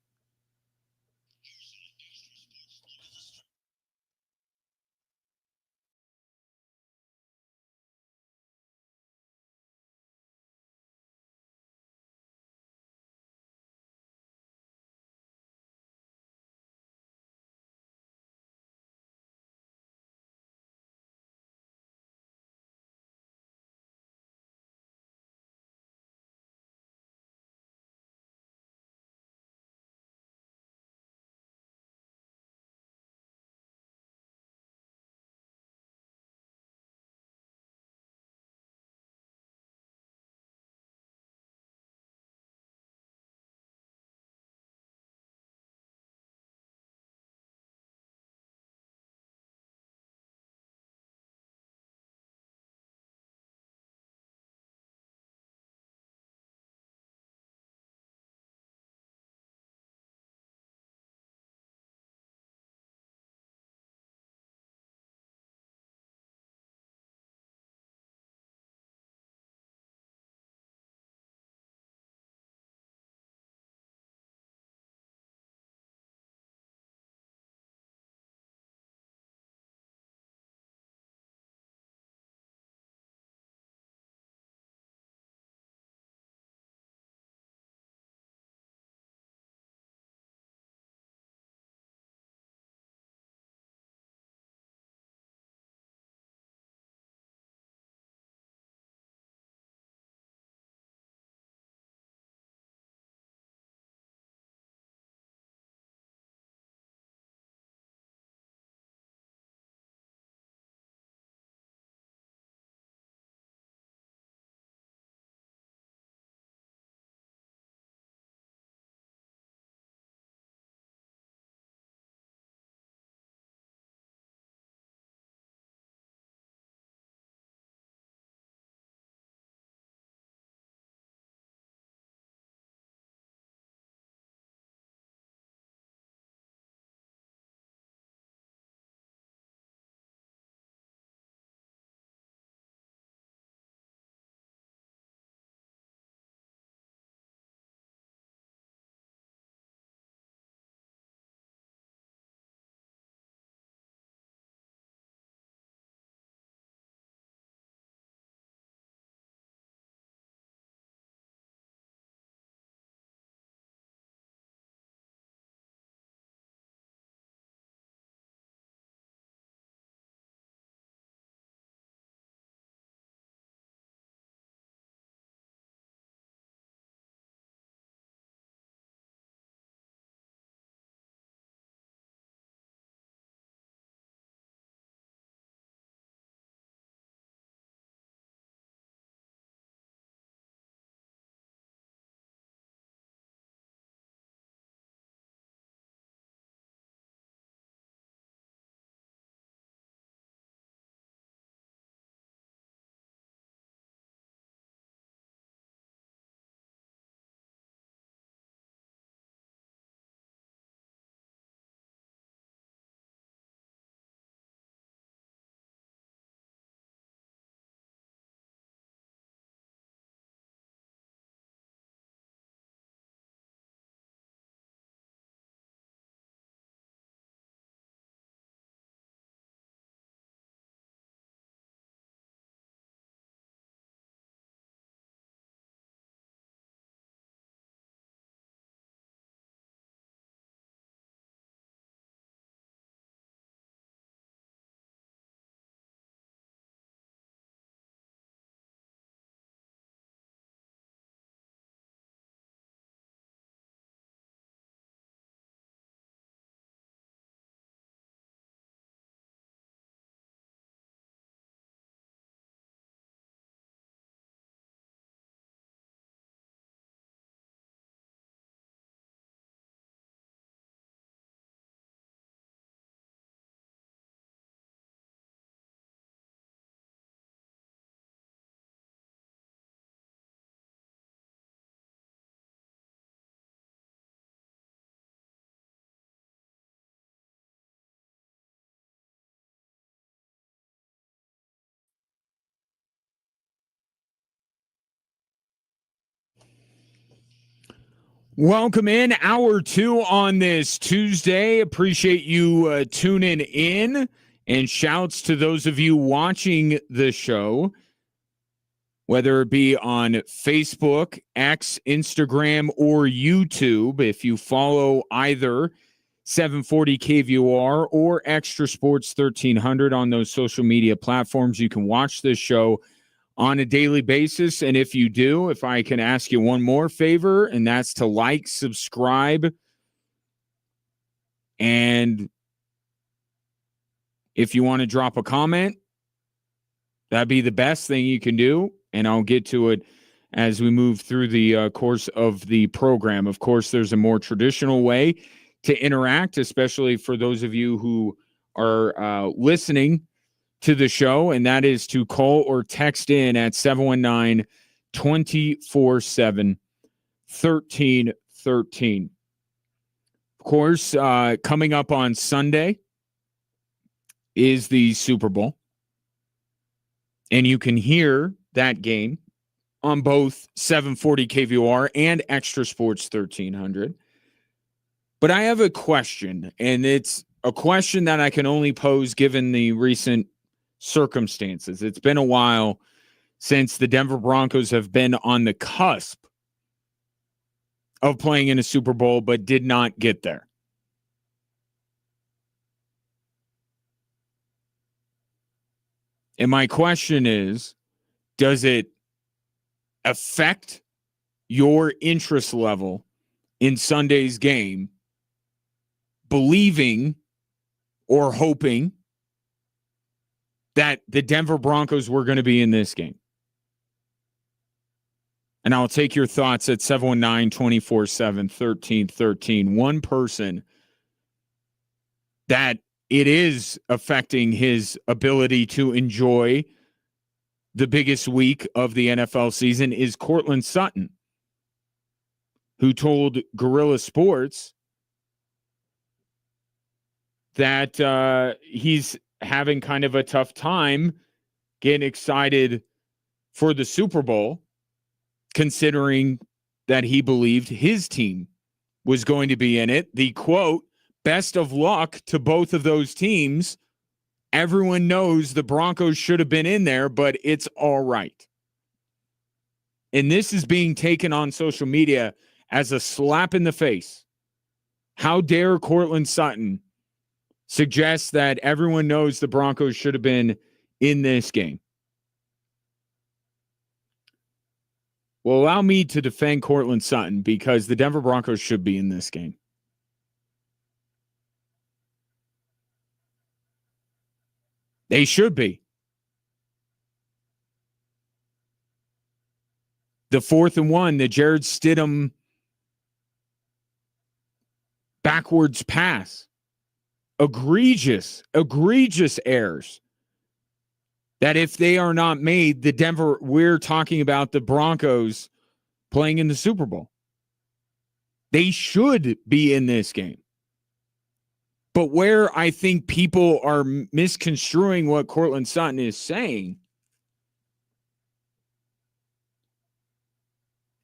Welcome in, hour 2 on this Tuesday. Appreciate you tuning in, and shouts to those of you watching the show, whether it be on Facebook, X, Instagram, or YouTube. If you follow either 740 KVOR or Extra Sports 1300 on those social media platforms, you can watch this show on a daily basis. And if you do, if I can ask you one more favor, and that's to like, subscribe, and if you want to drop a comment, that'd be the best thing you can do. And I'll get to it as we move through the course of the program. Of course, there's a more traditional way to interact, especially for those of you who are listening to the show, and that is to call or text in at 719-247-1313. Of course, coming up on Sunday is the Super Bowl, and you can hear that game on both 740 KVOR and Extra Sports 1300. But I have a question, and it's a question that I can only pose given the recent circumstances. It's been a while since the Denver Broncos have been on the cusp of playing in a Super Bowl, but did not get there. And my question is, does it affect your interest level in Sunday's game, believing or hoping that the Denver Broncos were going to be in this game? And I'll take your thoughts at 719-247-1313. One person that it is affecting his ability to enjoy the biggest week of the NFL season is Courtland Sutton, who told Guerrilla Sports that he's having kind of a tough time getting excited for the Super Bowl, considering that he believed his team was going to be in it. The quote, best of luck to both of those teams. Everyone knows the Broncos should have been in there, but it's all right. And this is being taken on social media as a slap in the face. How dare Courtland Sutton suggests that everyone knows the Broncos should have been in this game? Well, allow me to defend Courtland Sutton, because the Denver Broncos should be in this game. They should be. The 4th and 1, the Jared Stidham backwards pass. Egregious errors that if they are not made, we're talking about the Broncos playing in the Super Bowl. They should be in this game. But where I think people are misconstruing what Courtland Sutton is saying,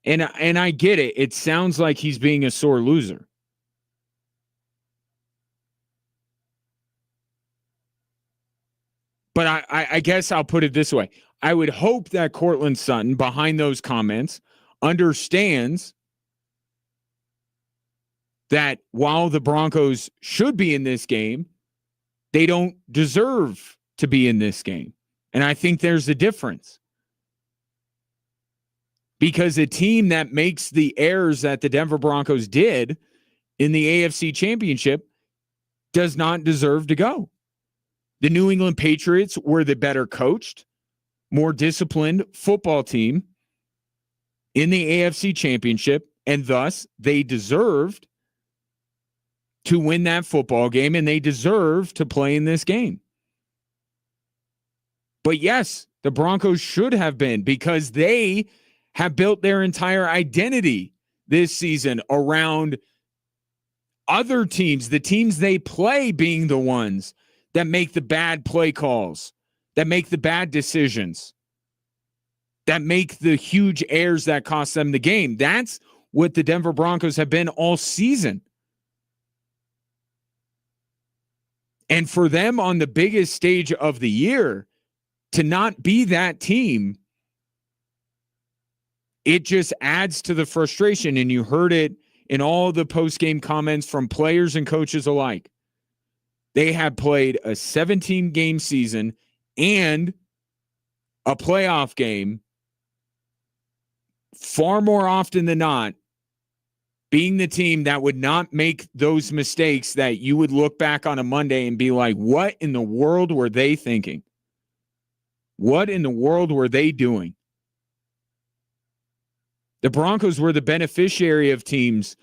and I get it, it sounds like he's being a sore loser. But I guess I'll put it this way. I would hope that Courtland Sutton, behind those comments, understands that while the Broncos should be in this game, they don't deserve to be in this game. And I think there's a difference. Because a team that makes the errors that the Denver Broncos did in the AFC Championship does not deserve to go. The New England Patriots were the better coached, more disciplined football team in the AFC Championship, and thus they deserved to win that football game, and they deserve to play in this game. But yes, the Broncos should have been, because they have built their entire identity this season around other teams, the teams they play being the ones that make the bad play calls, that make the bad decisions, that make the huge errors that cost them the game. That's what the Denver Broncos have been all season. And for them on the biggest stage of the year to not be that team, it just adds to the frustration. And you heard it in all the post-game comments from players and coaches alike. They have played a 17-game season and a playoff game far more often than not, being the team that would not make those mistakes that you would look back on a Monday and be like, what in the world were they thinking? What in the world were they doing? The Broncos were the beneficiary of teams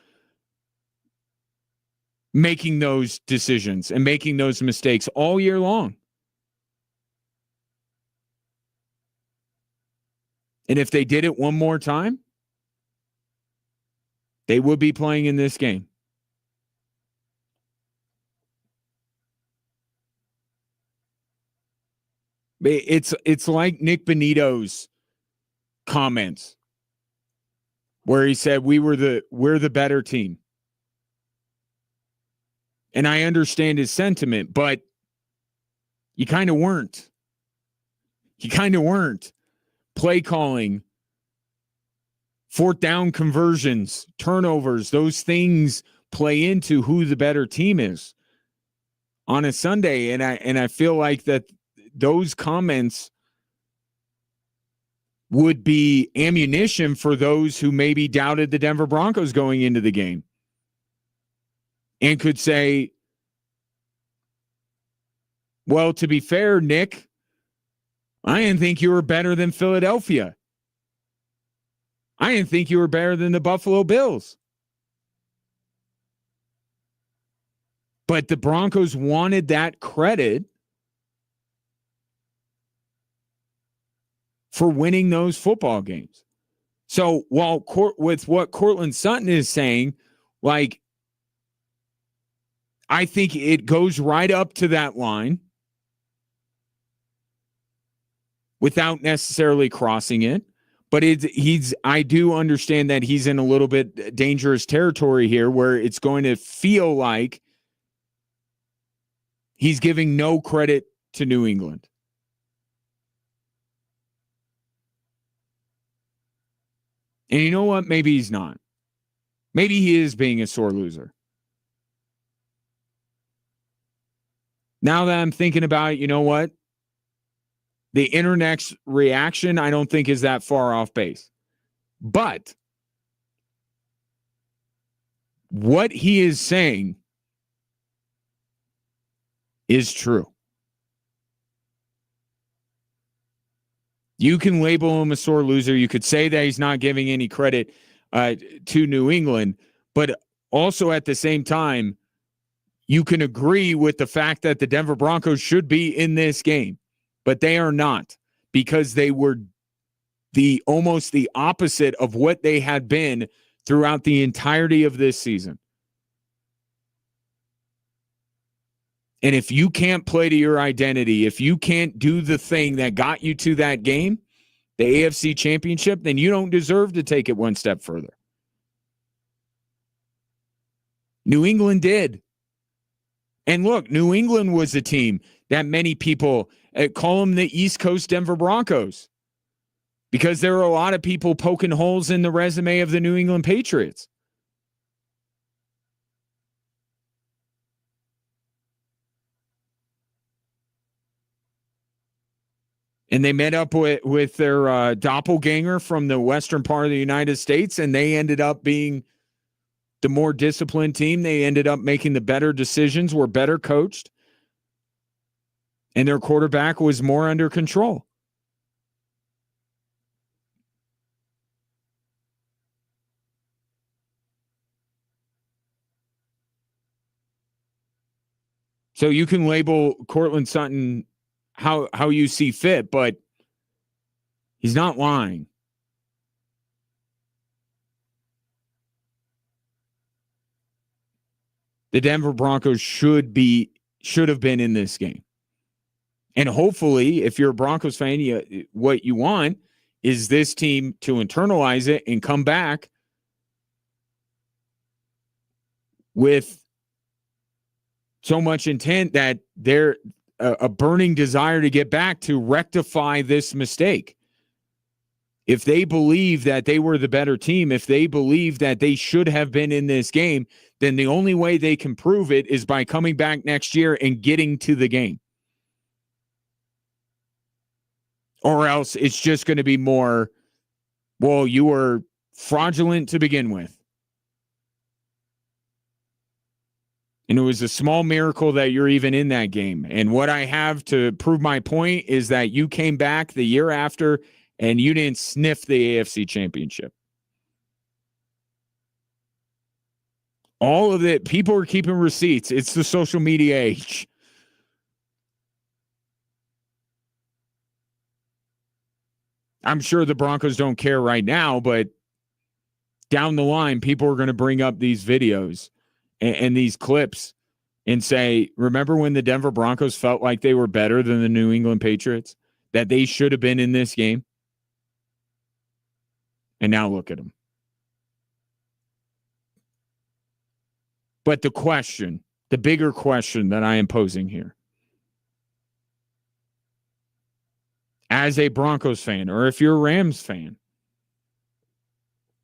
making those decisions and making those mistakes all year long. And if they did it one more time, they would be playing in this game. It's like Nick Benito's comments where he said we're the better team. And I understand his sentiment, but you kind of weren't. You kind of weren't. Play calling, fourth down conversions, turnovers, those things play into who the better team is on a Sunday. And I feel like that those comments would be ammunition for those who maybe doubted the Denver Broncos going into the game and could say, well, to be fair, Nick, I didn't think you were better than Philadelphia. I didn't think you were better than the Buffalo Bills. But the Broncos wanted that credit for winning those football games. So while with what Courtland Sutton is saying, like, I think it goes right up to that line without necessarily crossing it. But I do understand that he's in a little bit dangerous territory here where it's going to feel like he's giving no credit to New England. And you know what? Maybe he's not. Maybe he is being a sore loser. Now that I'm thinking about it, you know what? The internet's reaction, I don't think is that far off base. But what he is saying is true. You can label him a sore loser. You could say that he's not giving any credit to New England, but also at the same time, you can agree with the fact that the Denver Broncos should be in this game. But they are not, because they were almost the opposite of what they had been throughout the entirety of this season. And if you can't play to your identity, if you can't do the thing that got you to that game, the AFC Championship, then you don't deserve to take it one step further. New England did. And look, New England was a team that many people call them the East Coast Denver Broncos, because there are a lot of people poking holes in the resume of the New England Patriots. And they met up with their doppelganger from the western part of the United States, and they ended up being the more disciplined team. They ended up making the better decisions, were better coached, and their quarterback was more under control. So you can label Courtland Sutton how you see fit, but he's not lying. The Denver Broncos should have been in this game. And hopefully, if you're a Broncos fan, what you want is this team to internalize it and come back with so much intent that they're a burning desire to get back to rectify this mistake. If they believe that they were the better team, if they believe that they should have been in this game, then the only way they can prove it is by coming back next year and getting to the game. Or else it's just going to be more, well, you were fraudulent to begin with. And it was a small miracle that you're even in that game. And what I have to prove my point is that you came back the year after and you didn't sniff the AFC Championship. All of it, people are keeping receipts. It's the social media age. I'm sure the Broncos don't care right now, but down the line, people are going to bring up these videos and these clips and say, remember when the Denver Broncos felt like they were better than the New England Patriots? That they should have been in this game? And now look at them. But the question, the bigger question that I am posing here, as a Broncos fan, or if you're a Rams fan,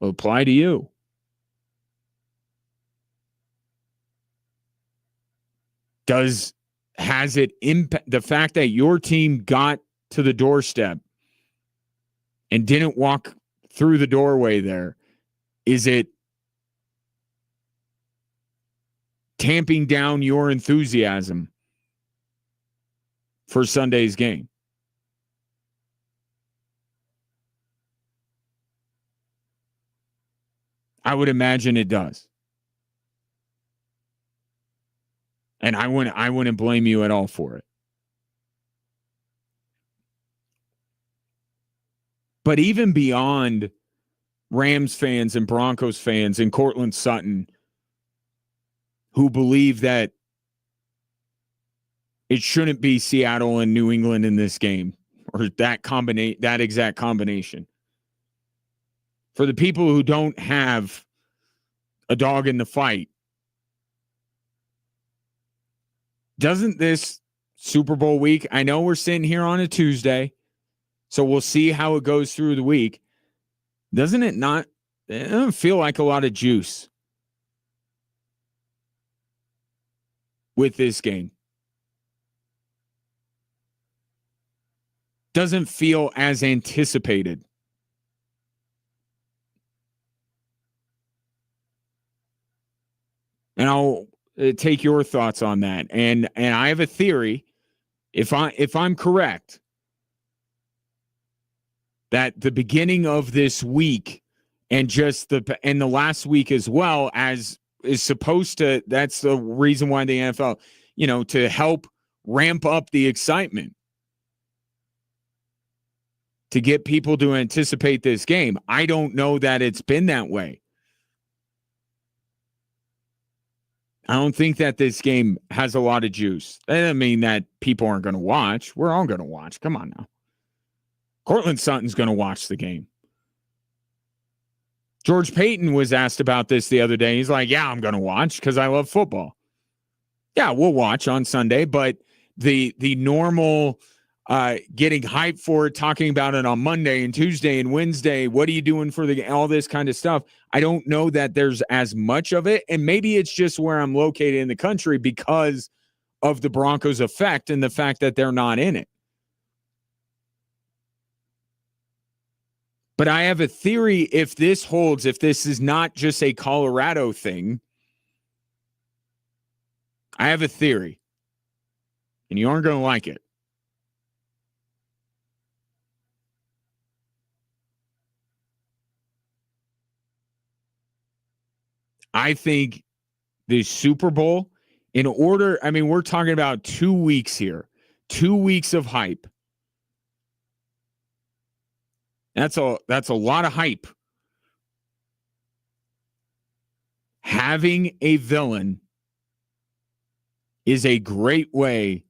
will apply to you. Has it impact the fact that your team got to the doorstep and didn't walk through the doorway there? Is it tamping down your enthusiasm for Sunday's game? I would imagine it does. And I wouldn't blame you at all for it. But even beyond Rams fans and Broncos fans and Cortland Sutton, who believe that it shouldn't be Seattle and New England in this game, or that exact combination. For the people who don't have a dog in the fight, doesn't this Super Bowl week, I know we're sitting here on a Tuesday, so we'll see how it goes through the week. Doesn't it not, it doesn't feel like a lot of juice with this game? Doesn't feel as anticipated. And I'll take your thoughts on that. And I have a theory, if I'm correct, that the beginning of this week and just the last week as well, as is supposed to, that's the reason why the NFL, to help ramp up the excitement, to get people to anticipate this game. I don't know that it's been that way. I don't think that this game has a lot of juice. That doesn't mean that people aren't going to watch. We're all going to watch. Come on now. Cortland Sutton's going to watch the game. George Payton was asked about this the other day. He's like, yeah, I'm going to watch because I love football. Yeah, we'll watch on Sunday, but the normal getting hyped for it, talking about it on Monday and Tuesday and Wednesday, what are you doing for all this kind of stuff? I don't know that there's as much of it, and maybe it's just where I'm located in the country because of the Broncos effect and the fact that they're not in it. But I have a theory, if this holds, if this is not just a Colorado thing, I have a theory, and you aren't going to like it. I think the Super Bowl, we're talking about 2 weeks here, 2 weeks of hype. That's a lot of hype. Having a villain is a great way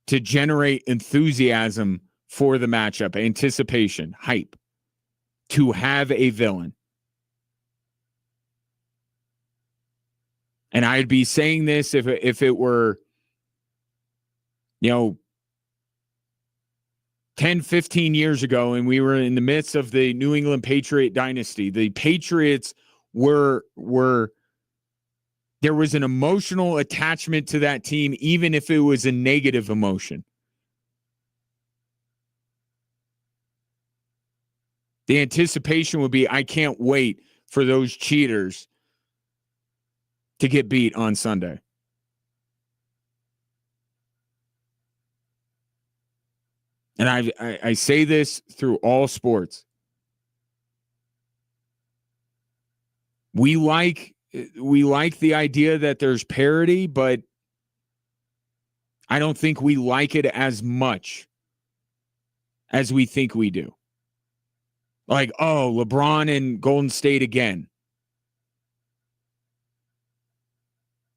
to generate enthusiasm for the matchup, anticipation, hype, to have a villain. And I'd be saying this if it were, 10, 15 years ago, and we were in the midst of the New England Patriot dynasty. The Patriots were there was an emotional attachment to that team, even if it was a negative emotion. The anticipation would be, I can't wait for those cheaters to get beat on Sunday. And I say this through all sports. We like the idea that there's parity, but I don't think we like it as much as we think we do. Like, oh, LeBron and Golden State again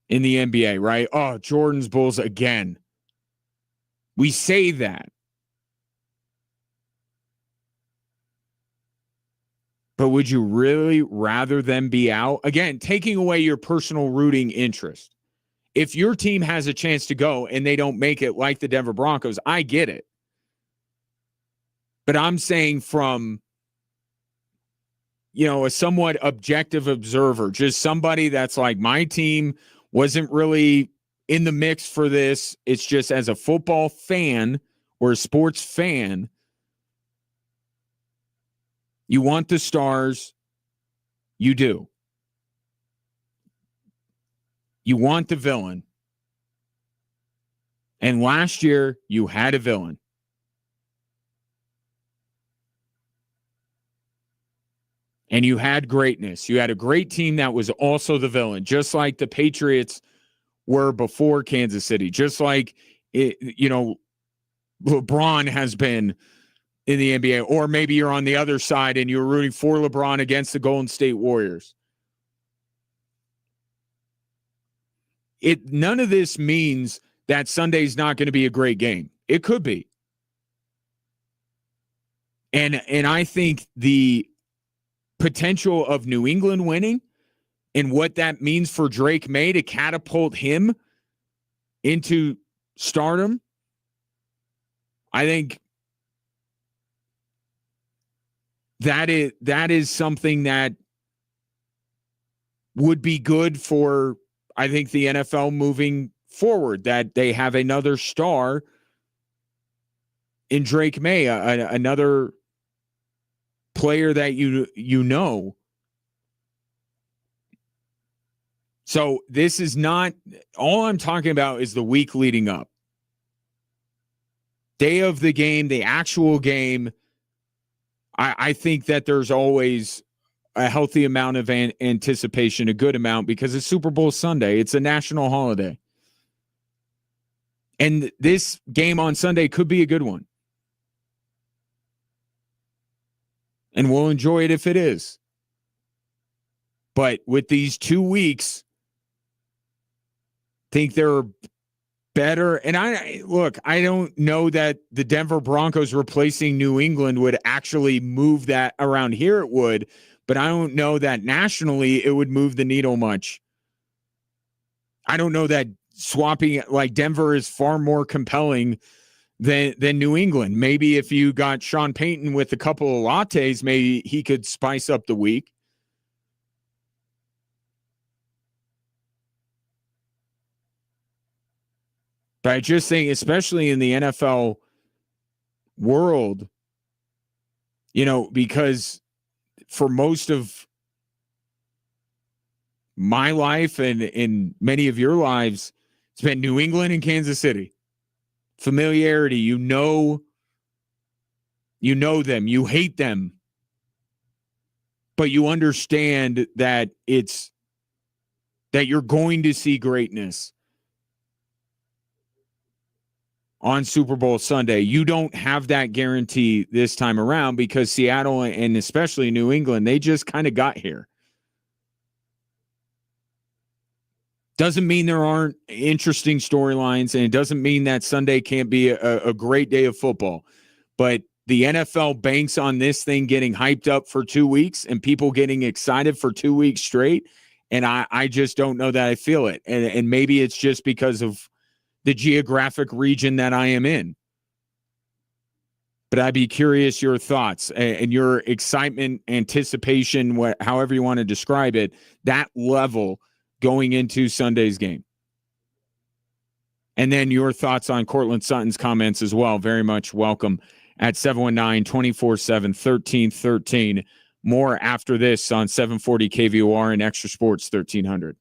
in the NBA, right? Oh, Jordan's Bulls again. We say that. But would you really rather them be out? Again, taking away your personal rooting interest. If your team has a chance to go and they don't make it, like the Denver Broncos, I get it. But I'm saying from, a somewhat objective observer, just somebody that's like, my team wasn't really in the mix for this. It's just as a football fan or a sports fan, you want the stars. You do. You want the villain. And last year, you had a villain. And you had greatness. You had a great team that was also the villain, just like the Patriots were before Kansas City, just like, LeBron has been in the NBA, or maybe you're on the other side and you're rooting for LeBron against the Golden State Warriors. None of this means that Sunday's not going to be a great game. It could be. And I think the potential of New England winning and what that means for Drake May to catapult him into stardom, I think that is something that would be good for, I think, the NFL moving forward, that they have another star in Drake May, another player that you know. So this is not, all I'm talking about is the week leading up. Day of the game, the actual game, I think that there's always a healthy amount of anticipation, a good amount, because it's Super Bowl Sunday. It's a national holiday. And this game on Sunday could be a good one. And we'll enjoy it if it is. But with these 2 weeks, I think they're better. And I don't know that the Denver Broncos replacing New England would actually move that around here. It would, but I don't know that nationally it would move the needle much. I don't know that swapping, like, Denver is far more compelling than New England. Maybe if you got Sean Payton with a couple of lattes, maybe he could spice up the week. But I just think, especially in the NFL world, because for most of my life and in many of your lives, it's been New England and Kansas City. Familiarity, you know them, you hate them, but you understand that that you're going to see greatness on Super Bowl Sunday. You don't have that guarantee this time around because Seattle and especially New England, they just kind of got here. Doesn't mean there aren't interesting storylines, and it doesn't mean that Sunday can't be a great day of football. But the NFL banks on this thing getting hyped up for 2 weeks and people getting excited for 2 weeks straight. And I just don't know that I feel it. And maybe it's just because of the geographic region that I am in. But I'd be curious your thoughts and your excitement, anticipation, however you want to describe it, that level going into Sunday's game. And then your thoughts on Cortland Sutton's comments as well. Very much welcome at 719-247-1313. More after this on 740 KVOR and Extra Sports 1300.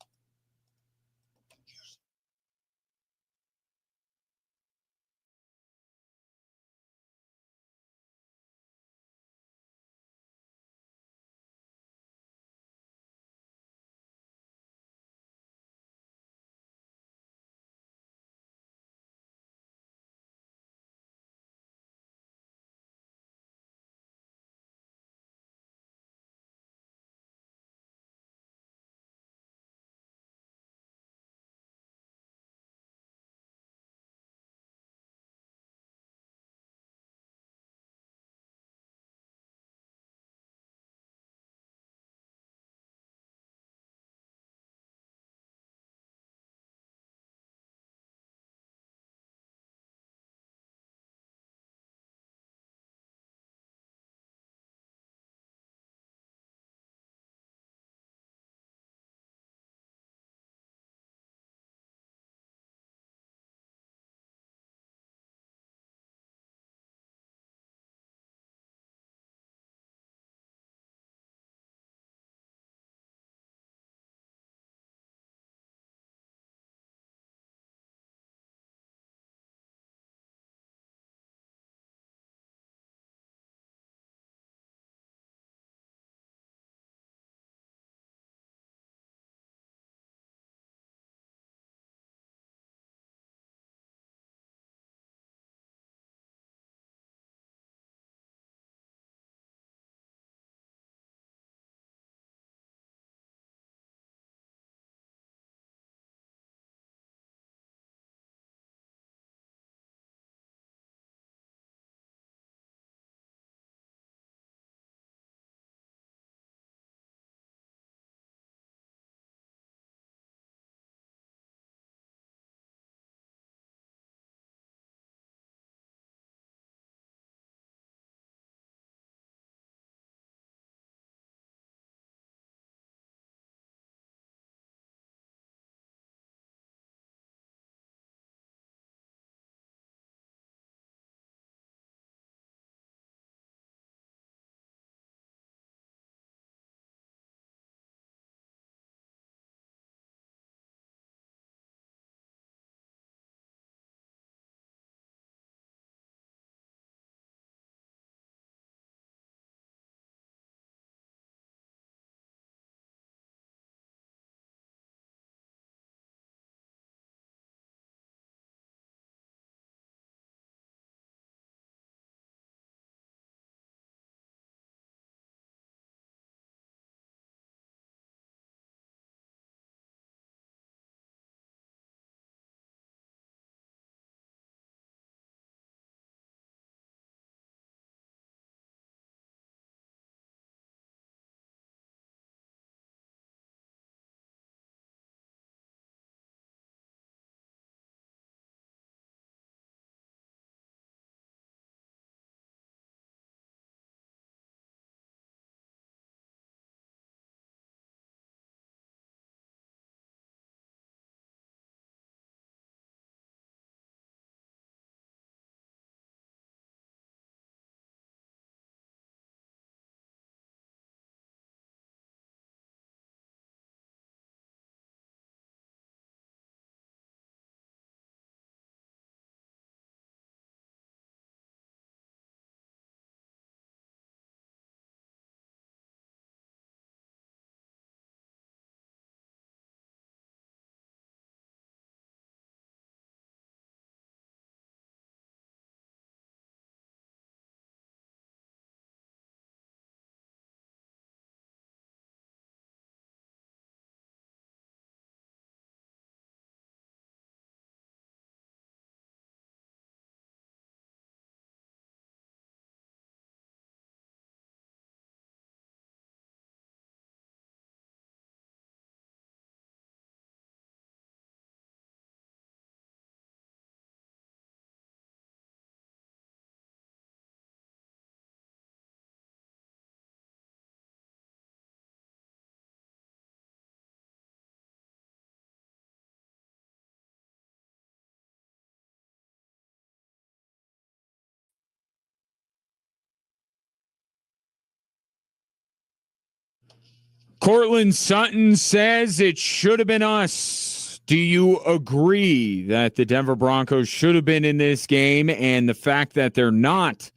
Cortland Sutton says it should have been us. Do you agree that the Denver Broncos should have been in this game, and the fact that they're not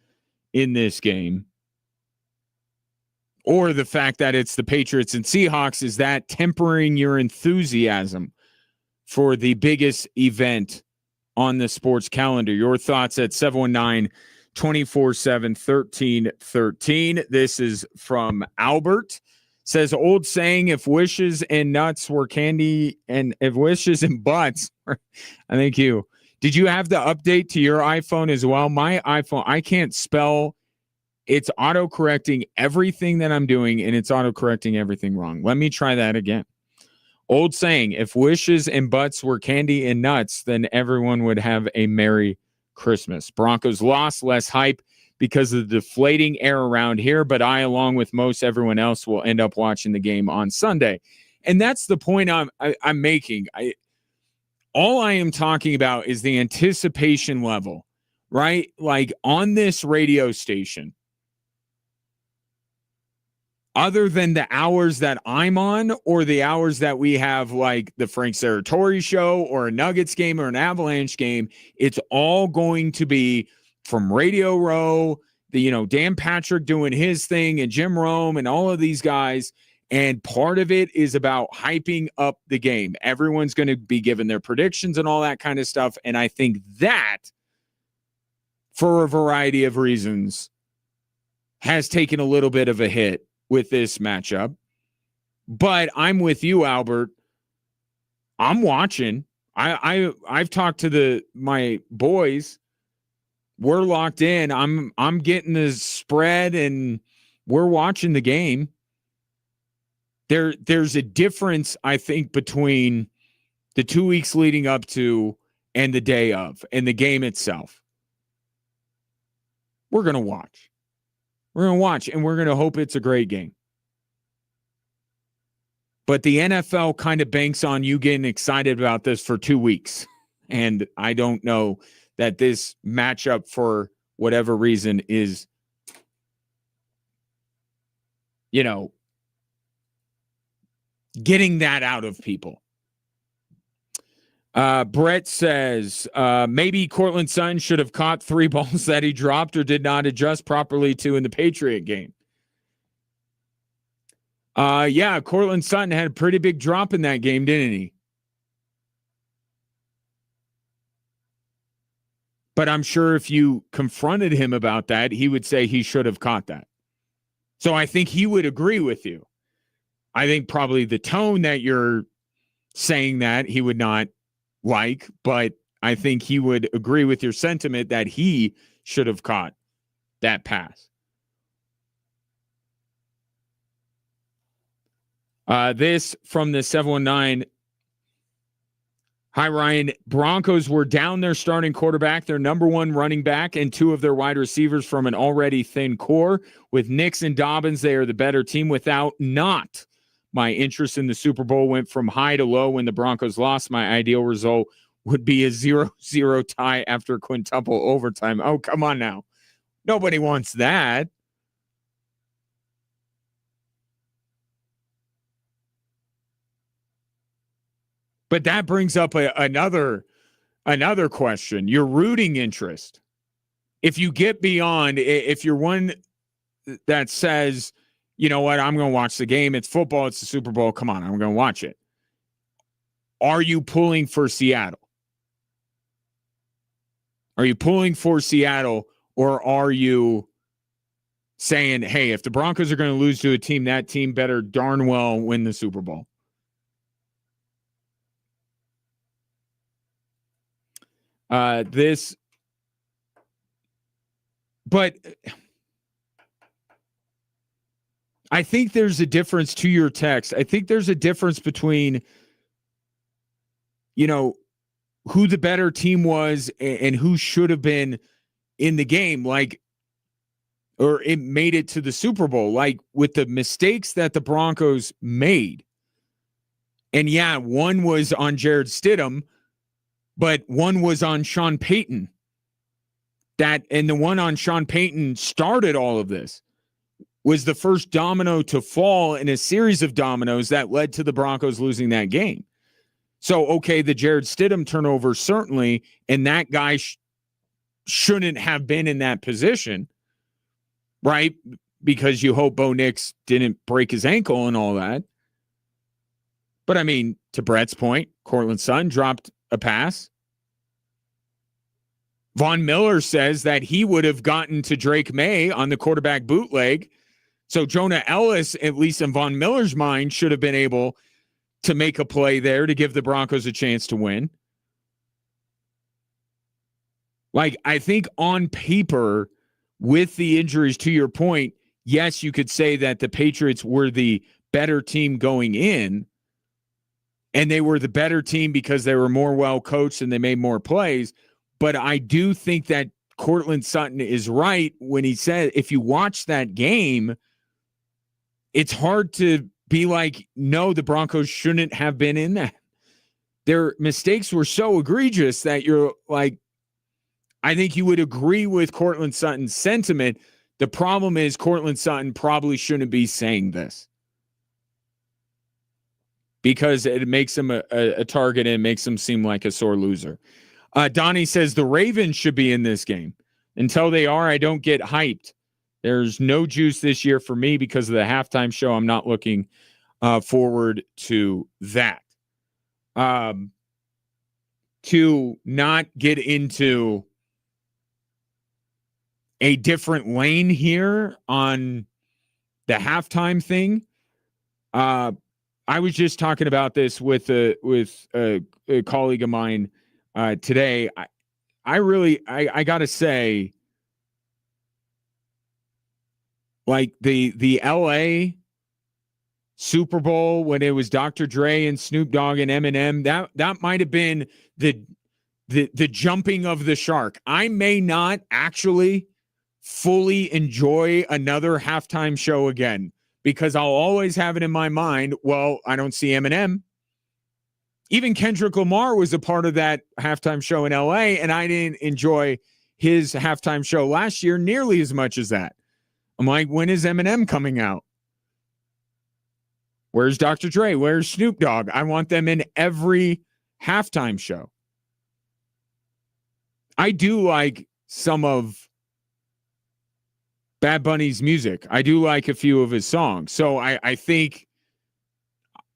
in this game, or the fact that it's the Patriots and Seahawks, is that tempering your enthusiasm for the biggest event on the sports calendar? Your thoughts at 719-247-1313. This is from Albert. Says, old saying, if wishes and nuts were candy, and if wishes and butts, thank you. Did you have the update to your iPhone as well? My iPhone, I can't spell. It's auto-correcting everything that I'm doing, and it's auto-correcting everything wrong. Let me try that again. Old saying, if wishes and butts were candy and nuts, then everyone would have a Merry Christmas. Broncos lost, less hype because of the deflating air around here, but I, along with most everyone else, will end up watching the game on Sunday. And that's the point I'm making. All I am talking about is the anticipation level, right? Like on this radio station, other than the hours that I'm on or the hours that we have, like the Frank Serratori show or a Nuggets game or an Avalanche game, it's all going to be from Radio Row, Dan Patrick doing his thing and Jim Rome and all of these guys. And part of it is about hyping up the game. Everyone's going to be giving their predictions and all that kind of stuff. And I think that, for a variety of reasons, has taken a little bit of a hit with this matchup. But I'm with you, Albert. I'm watching. I've talked to my boys. We're locked in. I'm getting the spread and we're watching the game. There's a difference, I think, between the 2 weeks leading up to and the day of and the game itself. We're going to watch. We're going to watch, and we're going to hope it's a great game. But the NFL kind of banks on you getting excited about this for 2 weeks. And I don't know that this matchup, for whatever reason, is, getting that out of people. Brett says, maybe Cortland Sutton should have caught 3 balls that he dropped or did not adjust properly to in the Patriot game. Yeah, Cortland Sutton had a pretty big drop in that game, didn't he? But I'm sure if you confronted him about that, he would say he should have caught that. So I think he would agree with you. I think probably the tone that you're saying that he would not like, but I think he would agree with your sentiment that he should have caught that pass. This from the 719. Hi, Ryan. Broncos were down their starting quarterback, their number one running back, and 2 of their wide receivers from an already thin core. With Nix and Dobbins, they are the better team. Without not, my interest in the Super Bowl went from high to low when the Broncos lost. My ideal result would be a 0-0 tie after quintuple overtime. Oh, come on now. Nobody wants that. But that brings up another question. Your rooting interest. If you get beyond, if you're one that says, you know what, I'm going to watch the game. It's football. It's the Super Bowl. Come on, I'm going to watch it. Are you pulling for Seattle? Are you pulling for Seattle, or are you saying, hey, if the Broncos are going to lose to a team, that team better darn well win the Super Bowl? But I think there's a difference to your text. I think there's a difference between, who the better team was and who should have been in the game, or it made it to the Super Bowl, like with the mistakes that the Broncos made. And yeah, one was on Jared Stidham, but one was on Sean Payton. And the one on Sean Payton started all of this. was the first domino to fall in a series of dominoes that led to the Broncos losing that game. So, okay, the Jared Stidham turnover, certainly, and that guy shouldn't have been in that position, right? Because you hope Bo Nix didn't break his ankle and all that. But, I mean, to Brett's point, Courtland Sutton dropped a pass. Von Miller says that he would have gotten to Drake May on the quarterback bootleg. So Jonah Ellis, at least in Von Miller's mind, should have been able to make a play there to give the Broncos a chance to win. Like, I think on paper, with the injuries, to your point, yes, you could say that the Patriots were the better team going in, and they were the better team because they were more well-coached and they made more plays. But I do think that Courtland Sutton is right when he said, if you watch that game, it's hard to be like, no, the Broncos shouldn't have been in that. Their mistakes were so egregious that you're like, I think you would agree with Courtland Sutton's sentiment. The problem is Courtland Sutton probably shouldn't be saying this because it makes him a target and it makes him seem like a sore loser. Donnie says the Ravens should be in this game. Until they are, I don't get hyped. There's no juice this year for me because of the halftime show. I'm not looking forward to that. To not get into a different lane here on the halftime thing. I was just talking about this with a colleague of mine today. I gotta say, like the LA Super Bowl when it was Dr. Dre and Snoop Dogg and Eminem, that might have been the jumping of the shark. I may not actually fully enjoy another halftime show again because I'll always have it in my mind, well, I don't see Eminem. Even Kendrick Lamar was a part of that halftime show in LA, and I didn't enjoy his halftime show last year nearly as much as that. I'm like, when is Eminem coming out? Where's Dr. Dre? Where's Snoop Dogg? I want them in every halftime show. I do like some of Bad Bunny's music. I do like a few of his songs. So I think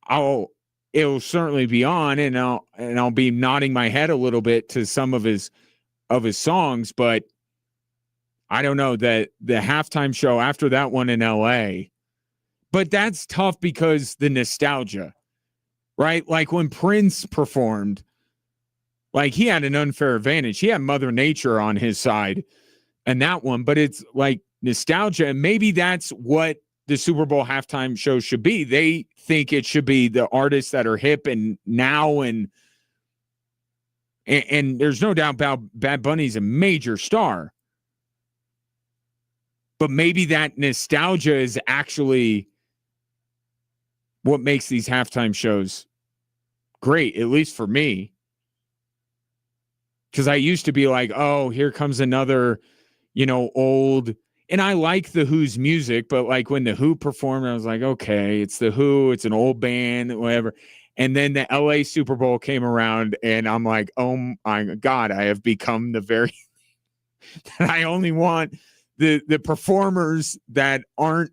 it'll certainly be on, and I'll be nodding my head a little bit to some of his songs, but I don't know that the halftime show after that one in LA. But that's tough because the nostalgia, right? Like when Prince performed, like he had an unfair advantage. He had Mother Nature on his side and that one, but it's like nostalgia. And maybe that's what the Super Bowl halftime show should be. They think it should be the artists that are hip and now and there's no doubt about Bad Bunny's a major star. But maybe that nostalgia is actually what makes these halftime shows great, at least for me. Because I used to be like, oh, here comes another, old. And I like The Who's music, but like when The Who performed, I was like, okay, it's The Who, it's an old band, whatever. And then the LA Super Bowl came around, and I'm like, oh my God, I have become the very that I only want the performers that aren't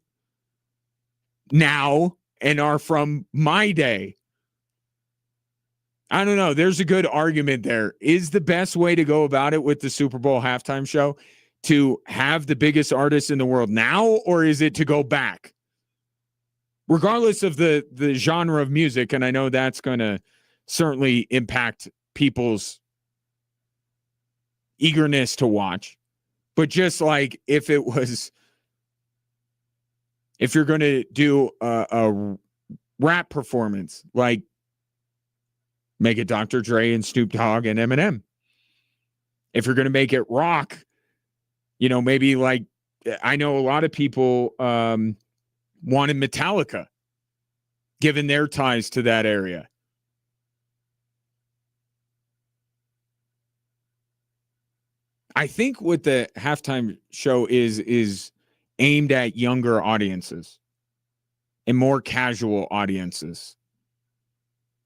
now and are from my day. I don't know. There's a good argument there. Is the best way to go about it with the Super Bowl halftime show to have the biggest artists in the world now, or is it to go back? Regardless of the genre of music, and I know that's going to certainly impact people's eagerness to watch. But just like if you're going to do a rap performance, like make it Dr. Dre and Snoop Dogg and Eminem. If you're going to make it rock, maybe like I know a lot of people wanted Metallica, given their ties to that area. I think what the halftime show is aimed at younger audiences and more casual audiences.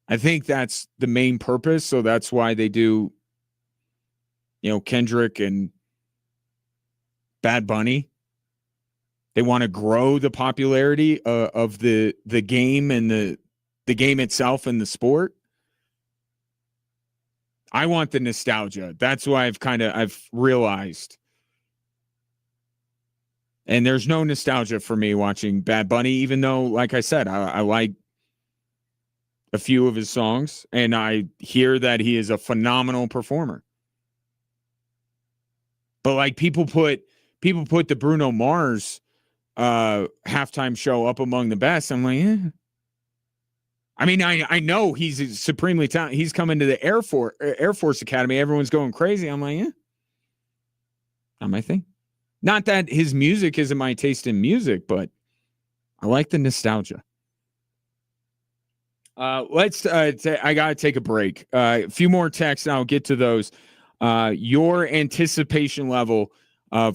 I think that's the main purpose. So that's why they do, Kendrick and Bad Bunny. They want to grow the popularity of the game and the game itself and the sport. I want the nostalgia. That's why I've realized. And there's no nostalgia for me watching Bad Bunny, even though, like I said, I like a few of his songs, and I hear that he is a phenomenal performer. But like people put the Bruno Mars halftime show up among the best. I'm like, I mean, I know he's supremely talented. He's coming to the Air Force Academy. Everyone's going crazy. I'm like, not my thing. Not that his music isn't my taste in music, but I like the nostalgia. I got to take a break. A few more texts, and I'll get to those. Your anticipation level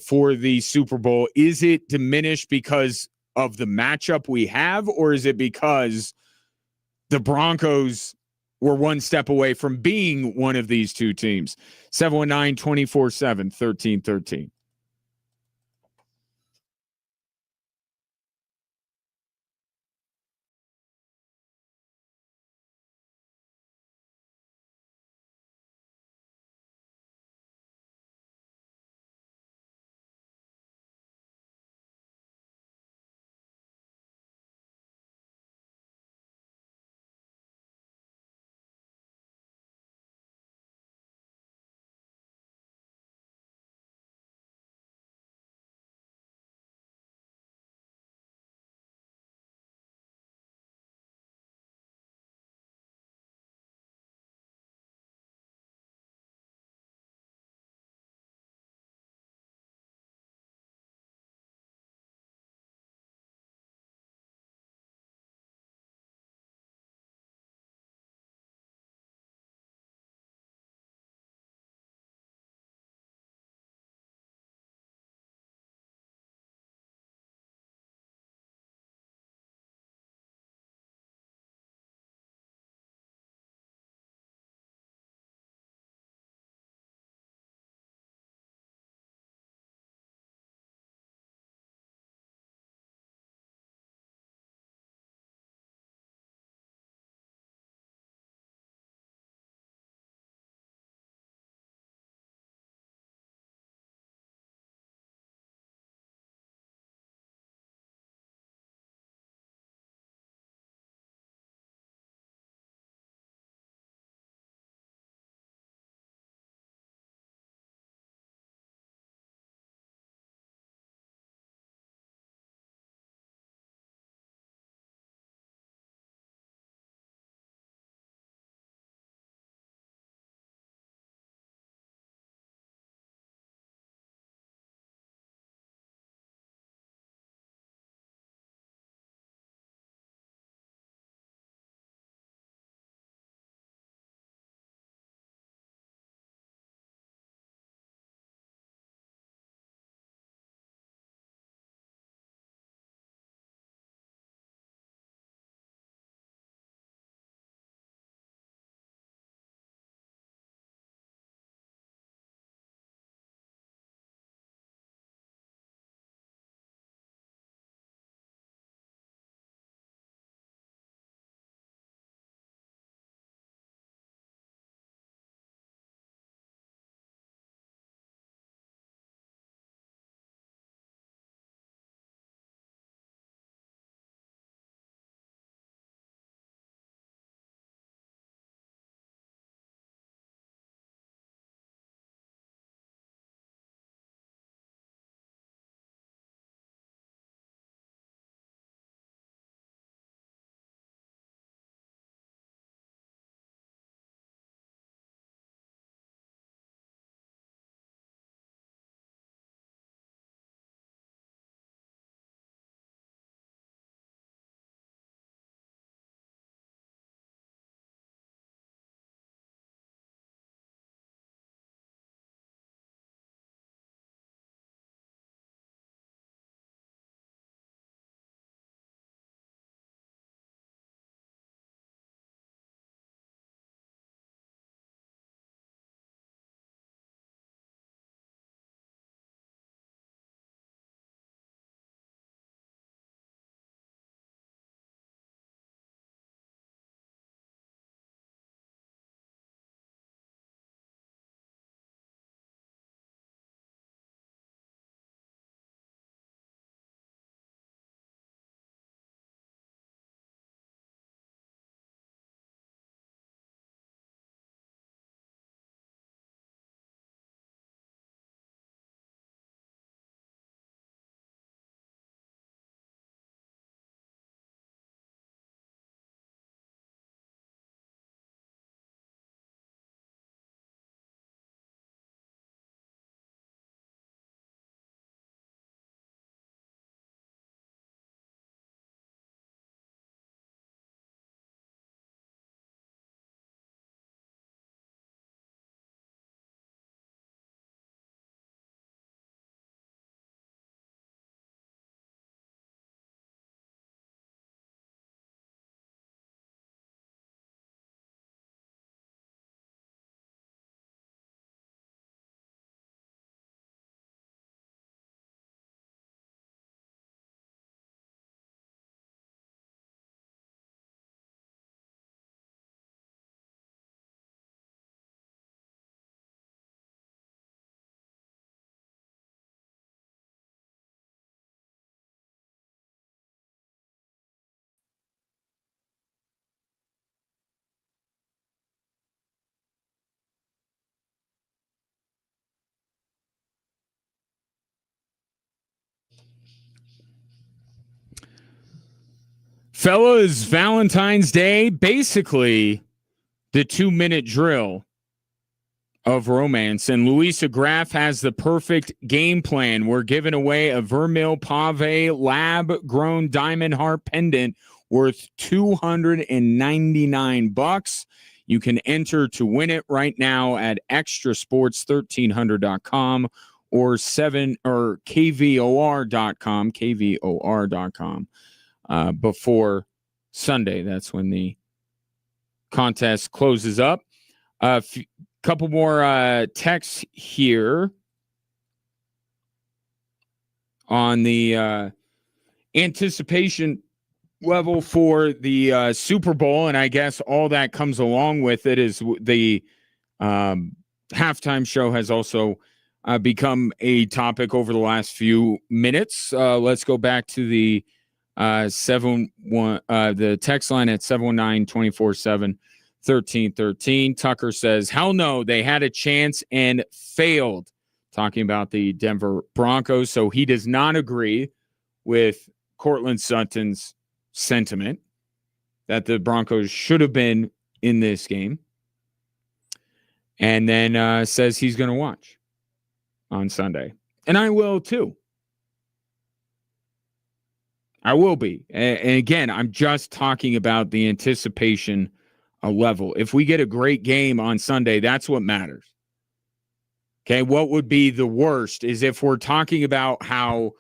for the Super Bowl, is it diminished because of the matchup we have, or is it because the Broncos were one step away from being one of these two teams? 719-247-1313. Fellas, Valentine's Day, basically the 2-minute drill of romance. And Louisa Graff has the perfect game plan. We're giving away a Vermeil Pave lab-grown diamond heart pendant worth $299. You can enter to win it right now at extrasports1300.com or kvor.com before Sunday. That's when the contest closes up. Couple more texts here on the anticipation level for the Super Bowl, and I guess all that comes along with it is the halftime show has also become a topic over the last few minutes. Let's go back to the the text line at 719-247-1313. Tucker says, hell no, they had a chance and failed, talking about the Denver Broncos. So he does not agree with Cortland Sutton's sentiment that the Broncos should have been in this game. And then says he's going to watch on Sunday. And I will too. I will be. And again, I'm just talking about the anticipation level. If we get a great game on Sunday, that's what matters. Okay, what would be the worst is if we're talking about how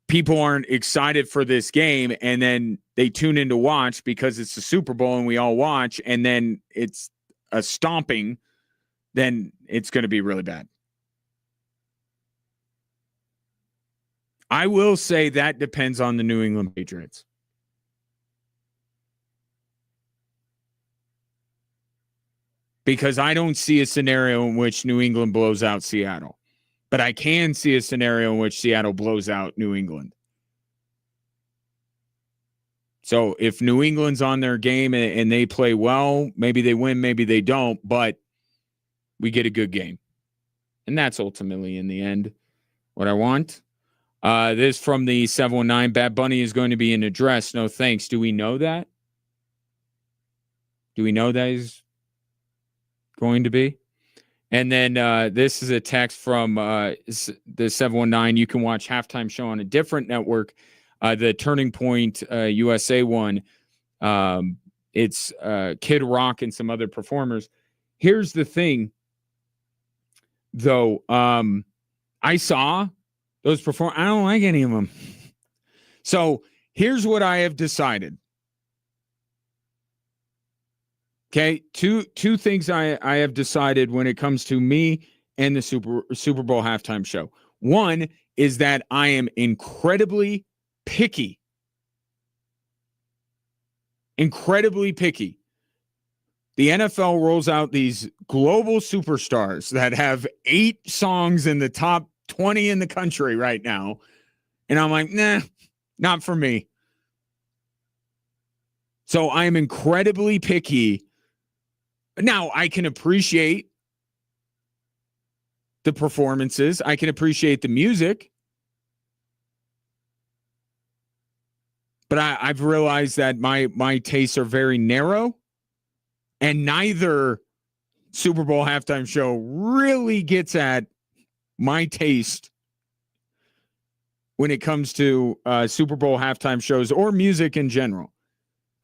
people aren't excited for this game and then they tune in to watch because it's the Super Bowl and we all watch and then it's a stomping, then it's going to be really bad. I will say that depends on the New England Patriots. Because I don't see a scenario in which New England blows out Seattle. But I can see a scenario in which Seattle blows out New England. So if New England's on their game and they play well, maybe they win, maybe they don't, but we get a good game. And that's ultimately, in the end, what I want. This from the 719, Bad Bunny is going to be in a dress. No thanks. Do we know that? Do we know that he's going to be? And then this is a text from the 719. You can watch halftime show on a different network, the Turning Point USA one. It's Kid Rock and some other performers. Here's the thing, though. I saw those perform. I don't like any of them. So here's what I have decided. Okay, two things I have decided when it comes to me and the Super Bowl halftime show. One is that I am incredibly picky. Incredibly picky. The NFL rolls out these global superstars that have 8 songs in the top 20 in the country right now. And I'm like, nah, not for me. So I am incredibly picky. Now, I can appreciate the performances. I can appreciate the music. But I've realized that my tastes are very narrow. And neither Super Bowl halftime show really gets at my taste when it comes to Super Bowl halftime shows or music in general.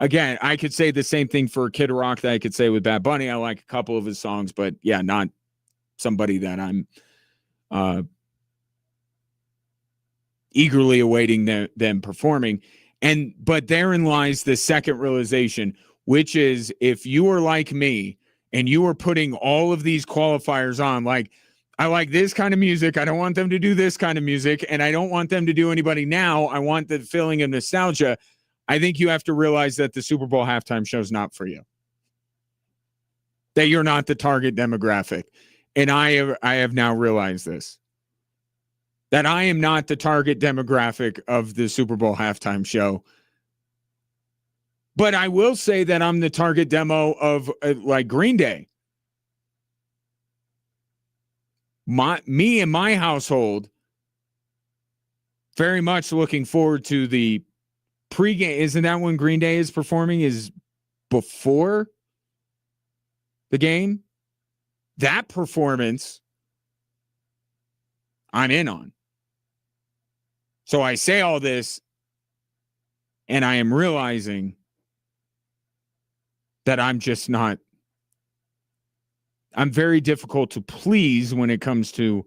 Again, I could say the same thing for Kid Rock that I could say with Bad Bunny. I like a couple of his songs, but yeah, not somebody that I'm eagerly awaiting them performing. But therein lies the second realization, which is if you are like me and you are putting all of these qualifiers on, like, I like this kind of music. I don't want them to do this kind of music, and I don't want them to do anybody now. I want the feeling of nostalgia. I think you have to realize that the Super Bowl halftime show is not for you. That you're not the target demographic. And I have now realized this. That I am not the target demographic of the Super Bowl halftime show. But I will say that I'm the target demo of like Green Day. Me and my household very much looking forward to the pregame, isn't that when Green Day is performing? Is before the game? That performance, I'm in on. So I say all this, and I am realizing that I'm just not. I'm very difficult to please when it comes to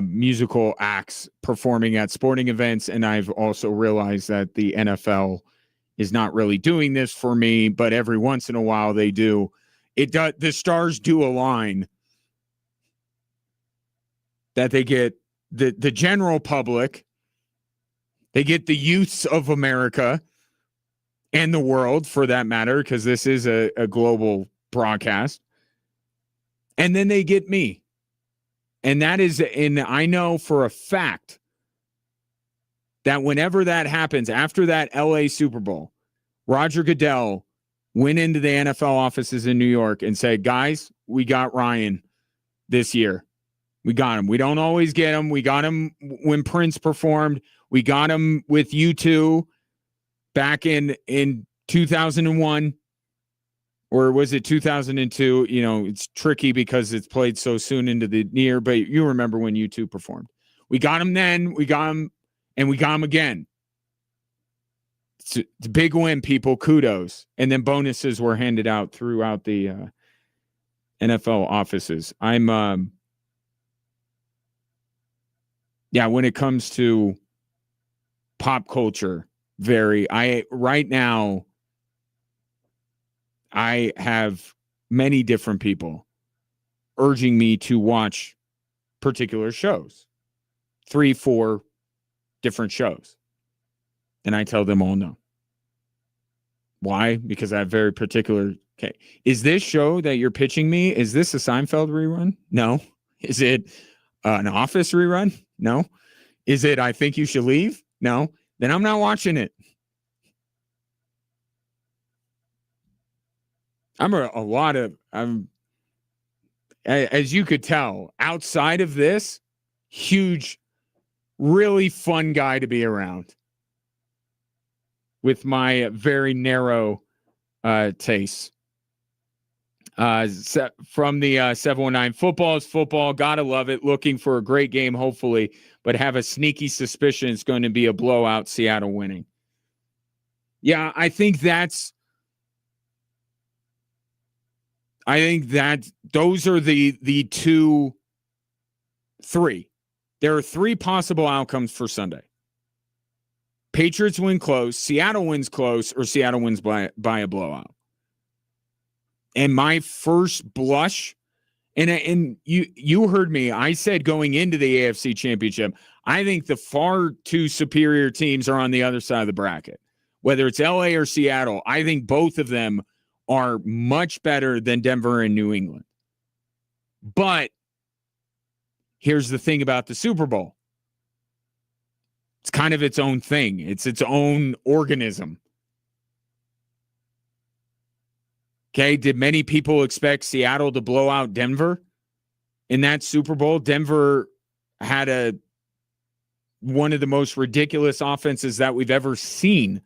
musical acts performing at sporting events. And I've also realized that the NFL is not really doing this for me, but every once in a while they do. It does. The stars do align that they get the general public, they get the youths of America and the world for that matter, because this is a global broadcast. And then they get me. And that is, and I know for a fact that whenever that happens, after that LA Super Bowl, Roger Goodell went into the NFL offices in New York and said, guys, we got Ryan this year. We got him. We don't always get him. We got him when Prince performed. We got him with U2 back in 2001. Or was it 2002? You know, it's tricky because it's played so soon into the year, but you remember when U2 performed. We got him then, we got him, and we got him again. It's a big win, people. Kudos. And then bonuses were handed out throughout the NFL offices. I'm, when it comes to pop culture, right now, I have many different people urging me to watch particular shows, 3-4 different shows. And I tell them all no. Why? Because I have very particular. Okay. Is this show that you're pitching me, is this a Seinfeld rerun? No. Is it an Office rerun? No. Is it I Think You Should Leave? No. Then I'm not watching it. I'm as you could tell, outside of this, huge, really fun guy to be around with my very narrow tastes. From the 719, football is football. Gotta love it. Looking for a great game, hopefully, but have a sneaky suspicion it's going to be a blowout, Seattle winning. Yeah, I think that those are the three. There are three possible outcomes for Sunday. Patriots win close, Seattle wins close, or Seattle wins by a blowout. And my first blush, and you heard me, I said going into the AFC Championship, I think the far two superior teams are on the other side of the bracket. Whether it's LA or Seattle, I think both of them are much better than Denver and New England. But here's the thing about the Super Bowl. It's kind of its own thing. It's its own organism. Okay, did many people expect Seattle to blow out Denver in that Super Bowl? Denver had one of the most ridiculous offenses that we've ever seen.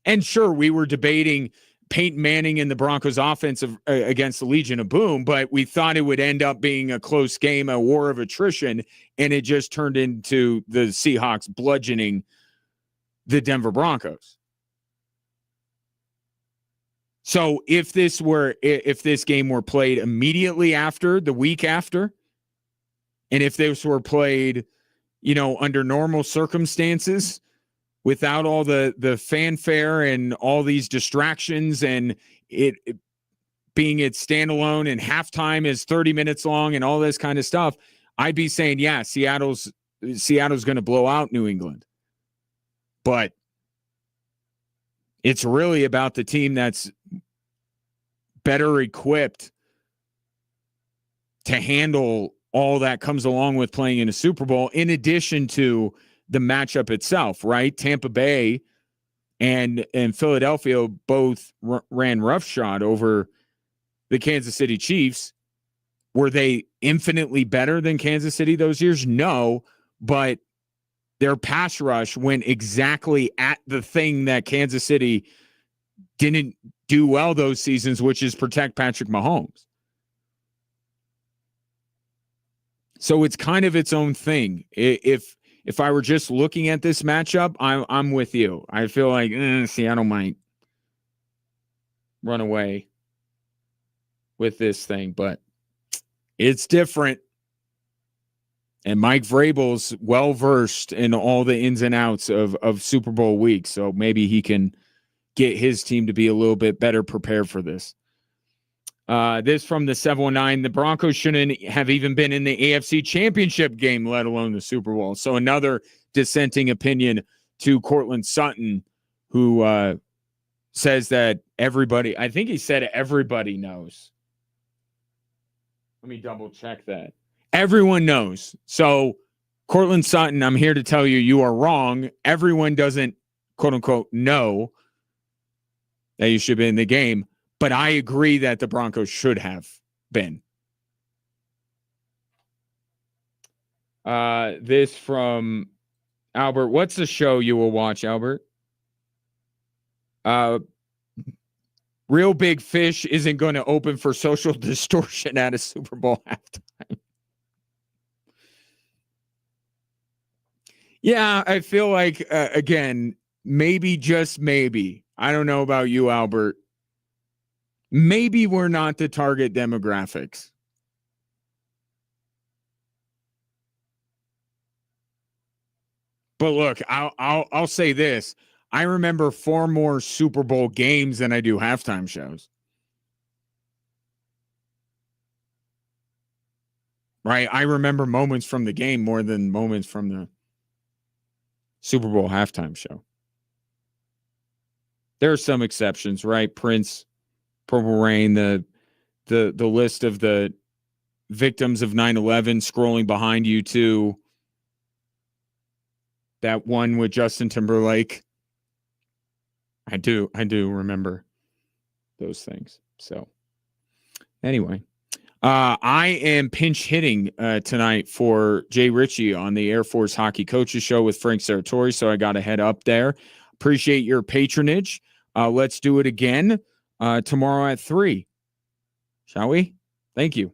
And sure, we were debating Peyton Manning and the Broncos offense against the Legion of Boom, but we thought it would end up being a close game, a war of attrition, and it just turned into the Seahawks bludgeoning the Denver Broncos. So if this game were played immediately after, the week after, and if this were played, under normal circumstances, without all the fanfare and all these distractions and it being its standalone and halftime is 30 minutes long and all this kind of stuff, I'd be saying, yeah, Seattle's going to blow out New England. But it's really about the team that's better equipped to handle all that comes along with playing in a Super Bowl, in addition to the matchup itself, right? Tampa Bay and Philadelphia both ran roughshod over the Kansas City Chiefs. Were they infinitely better than Kansas City those years? No, but Their pass rush went exactly at the thing that Kansas City didn't do well those seasons, which is protect Patrick Mahomes. So it's kind of its own thing. If I were just looking at this matchup, I'm with you. I feel like Seattle might run away with this thing, but it's different. And Mike Vrabel's well-versed in all the ins and outs of Super Bowl week, so maybe he can get his team to be a little bit better prepared for this. This from the 719, the Broncos shouldn't have even been in the AFC Championship game, let alone the Super Bowl. So another dissenting opinion to Cortland Sutton, who says that everybody, I think he said everybody knows. Let me double check that. Everyone knows. So, Cortland Sutton, I'm here to tell you, you are wrong. Everyone doesn't, quote unquote, know that you should be in the game. But I agree that the Broncos should have been. This from Albert. What's the show you will watch, Albert? Real Big Fish isn't going to open for Social Distortion at a Super Bowl halftime. Yeah, I feel like, again, maybe, just maybe. I don't know about you, Albert. Maybe we're not the target demographics. But look, I'll say this. I remember far more Super Bowl games than I do halftime shows. Right? I remember moments from the game more than moments from the Super Bowl halftime show. There are some exceptions, right? Prince, Purple Rain, the list of the victims of 9/11 scrolling behind you too. That one with Justin Timberlake. I do remember those things. So anyway, I am pinch hitting tonight for Jay Ritchie on the Air Force Hockey Coaches Show with Frank Serratori, so I got to head up there. Appreciate your patronage. Let's do it again tomorrow at 3. Shall we? Thank you.